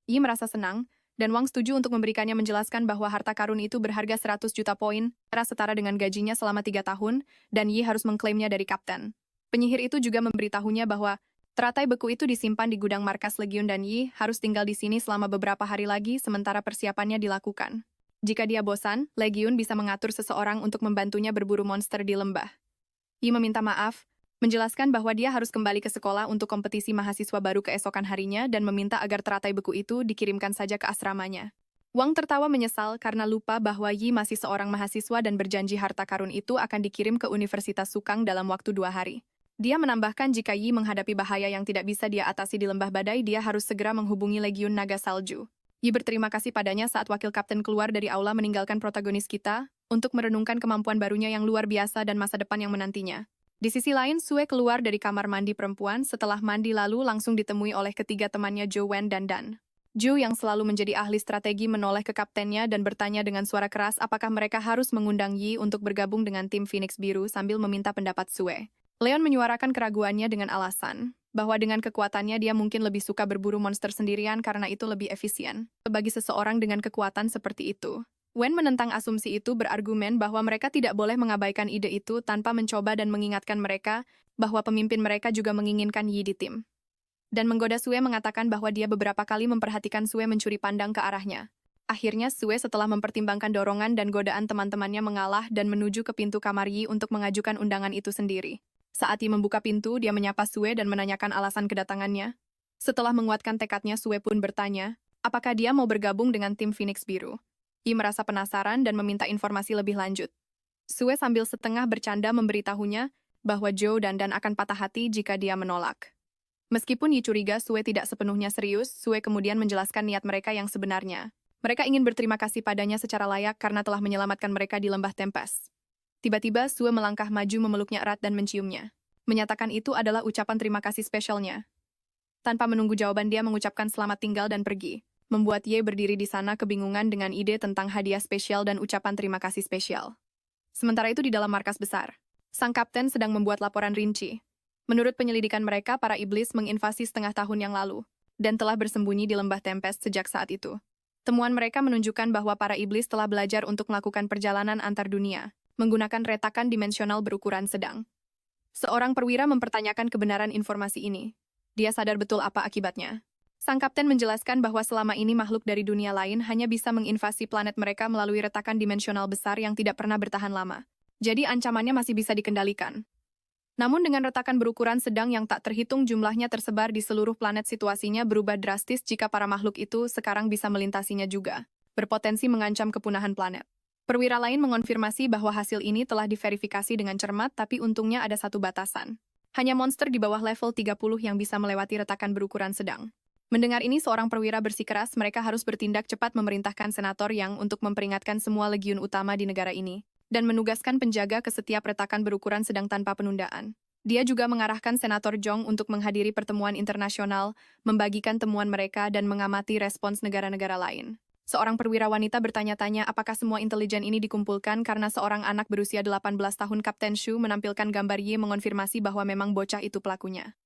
Yi merasa senang Dan Wang setuju untuk memberikannya, menjelaskan bahwa harta karun itu berharga 100 juta poin, setara dengan gajinya selama 3 tahun, dan Yi harus mengklaimnya dari kapten. Penyihir itu juga memberitahunya bahwa teratai beku itu disimpan di gudang markas Legiun dan Yi harus tinggal di sini selama beberapa hari lagi sementara persiapannya dilakukan. Jika dia bosan, Legiun bisa mengatur seseorang untuk membantunya berburu monster di lembah. Yi meminta maaf, menjelaskan bahwa dia harus kembali ke sekolah untuk kompetisi mahasiswa baru keesokan harinya dan meminta agar teratai beku itu dikirimkan saja ke asramanya. Wang tertawa menyesal karena lupa bahwa Yi masih seorang mahasiswa dan berjanji harta karun itu akan dikirim ke Universitas Sukang dalam waktu 2 hari. Dia menambahkan jika Yi menghadapi bahaya yang tidak bisa dia atasi di lembah badai, dia harus segera menghubungi Legiun Naga Salju. Yi berterima kasih padanya saat wakil kapten keluar dari aula meninggalkan protagonis kita untuk merenungkan kemampuan barunya yang luar biasa dan masa depan yang menantinya. Di sisi lain, Sue keluar dari kamar mandi perempuan setelah mandi lalu langsung ditemui oleh ketiga temannya Zhou Wen dan Dan. Zhou yang selalu menjadi ahli strategi menoleh ke kaptennya dan bertanya dengan suara keras apakah mereka harus mengundang Yi untuk bergabung dengan tim Phoenix Biru sambil meminta pendapat Sue. Leon menyuarakan keraguannya dengan alasan bahwa dengan kekuatannya dia mungkin lebih suka berburu monster sendirian karena itu lebih efisien bagi seseorang dengan kekuatan seperti itu. Wen menentang asumsi itu, berargumen bahwa mereka tidak boleh mengabaikan ide itu tanpa mencoba dan mengingatkan mereka bahwa pemimpin mereka juga menginginkan Yi di tim. Dan menggoda Sue mengatakan bahwa dia beberapa kali memperhatikan Sue mencuri pandang ke arahnya. Akhirnya Sue setelah mempertimbangkan dorongan dan godaan teman-temannya mengalah dan menuju ke pintu kamar Yi untuk mengajukan undangan itu sendiri. Saat Yi membuka pintu, dia menyapa Sue dan menanyakan alasan kedatangannya. Setelah menguatkan tekadnya, Sue pun bertanya, apakah dia mau bergabung dengan tim Phoenix Biru. Yi merasa penasaran dan meminta informasi lebih lanjut. Sue sambil setengah bercanda memberitahunya bahwa Zhou dan Dan akan patah hati jika dia menolak. Meskipun Yi curiga Sue tidak sepenuhnya serius, Sue kemudian menjelaskan niat mereka yang sebenarnya. Mereka ingin berterima kasih padanya secara layak karena telah menyelamatkan mereka di lembah Tempest. Tiba-tiba Sue melangkah maju memeluknya erat dan menciumnya. Menyatakan itu adalah ucapan terima kasih spesialnya. Tanpa menunggu jawaban, dia mengucapkan selamat tinggal dan pergi. Membuat Ye berdiri di sana kebingungan dengan ide tentang hadiah spesial dan ucapan terima kasih spesial. Sementara itu di dalam markas besar, sang kapten sedang membuat laporan rinci. Menurut penyelidikan mereka, para iblis menginvasi setengah tahun yang lalu, dan telah bersembunyi di lembah Tempest sejak saat itu. Temuan mereka menunjukkan bahwa para iblis telah belajar untuk melakukan perjalanan antar dunia, menggunakan retakan dimensional berukuran sedang. Seorang perwira mempertanyakan kebenaran informasi ini. Dia sadar betul apa akibatnya. Sang kapten menjelaskan bahwa selama ini makhluk dari dunia lain hanya bisa menginvasi planet mereka melalui retakan dimensional besar yang tidak pernah bertahan lama. Jadi ancamannya masih bisa dikendalikan. Namun dengan retakan berukuran sedang yang tak terhitung jumlahnya tersebar di seluruh planet, situasinya berubah drastis jika para makhluk itu sekarang bisa melintasinya juga, berpotensi mengancam kepunahan planet. Perwira lain mengonfirmasi bahwa hasil ini telah diverifikasi dengan cermat, tapi untungnya ada satu batasan. Hanya monster di bawah level 30 yang bisa melewati retakan berukuran sedang. Mendengar ini, seorang perwira bersikeras mereka harus bertindak cepat, memerintahkan senator Yang untuk memperingatkan semua legiun utama di negara ini, dan menugaskan penjaga ke setiap retakan berukuran sedang tanpa penundaan. Dia juga mengarahkan senator Zhong untuk menghadiri pertemuan internasional, membagikan temuan mereka, dan mengamati respons negara-negara lain. Seorang perwira wanita bertanya-tanya apakah semua intelijen ini dikumpulkan karena seorang anak berusia 18 tahun Kapten Shu menampilkan gambar Yi mengonfirmasi bahwa memang bocah itu pelakunya.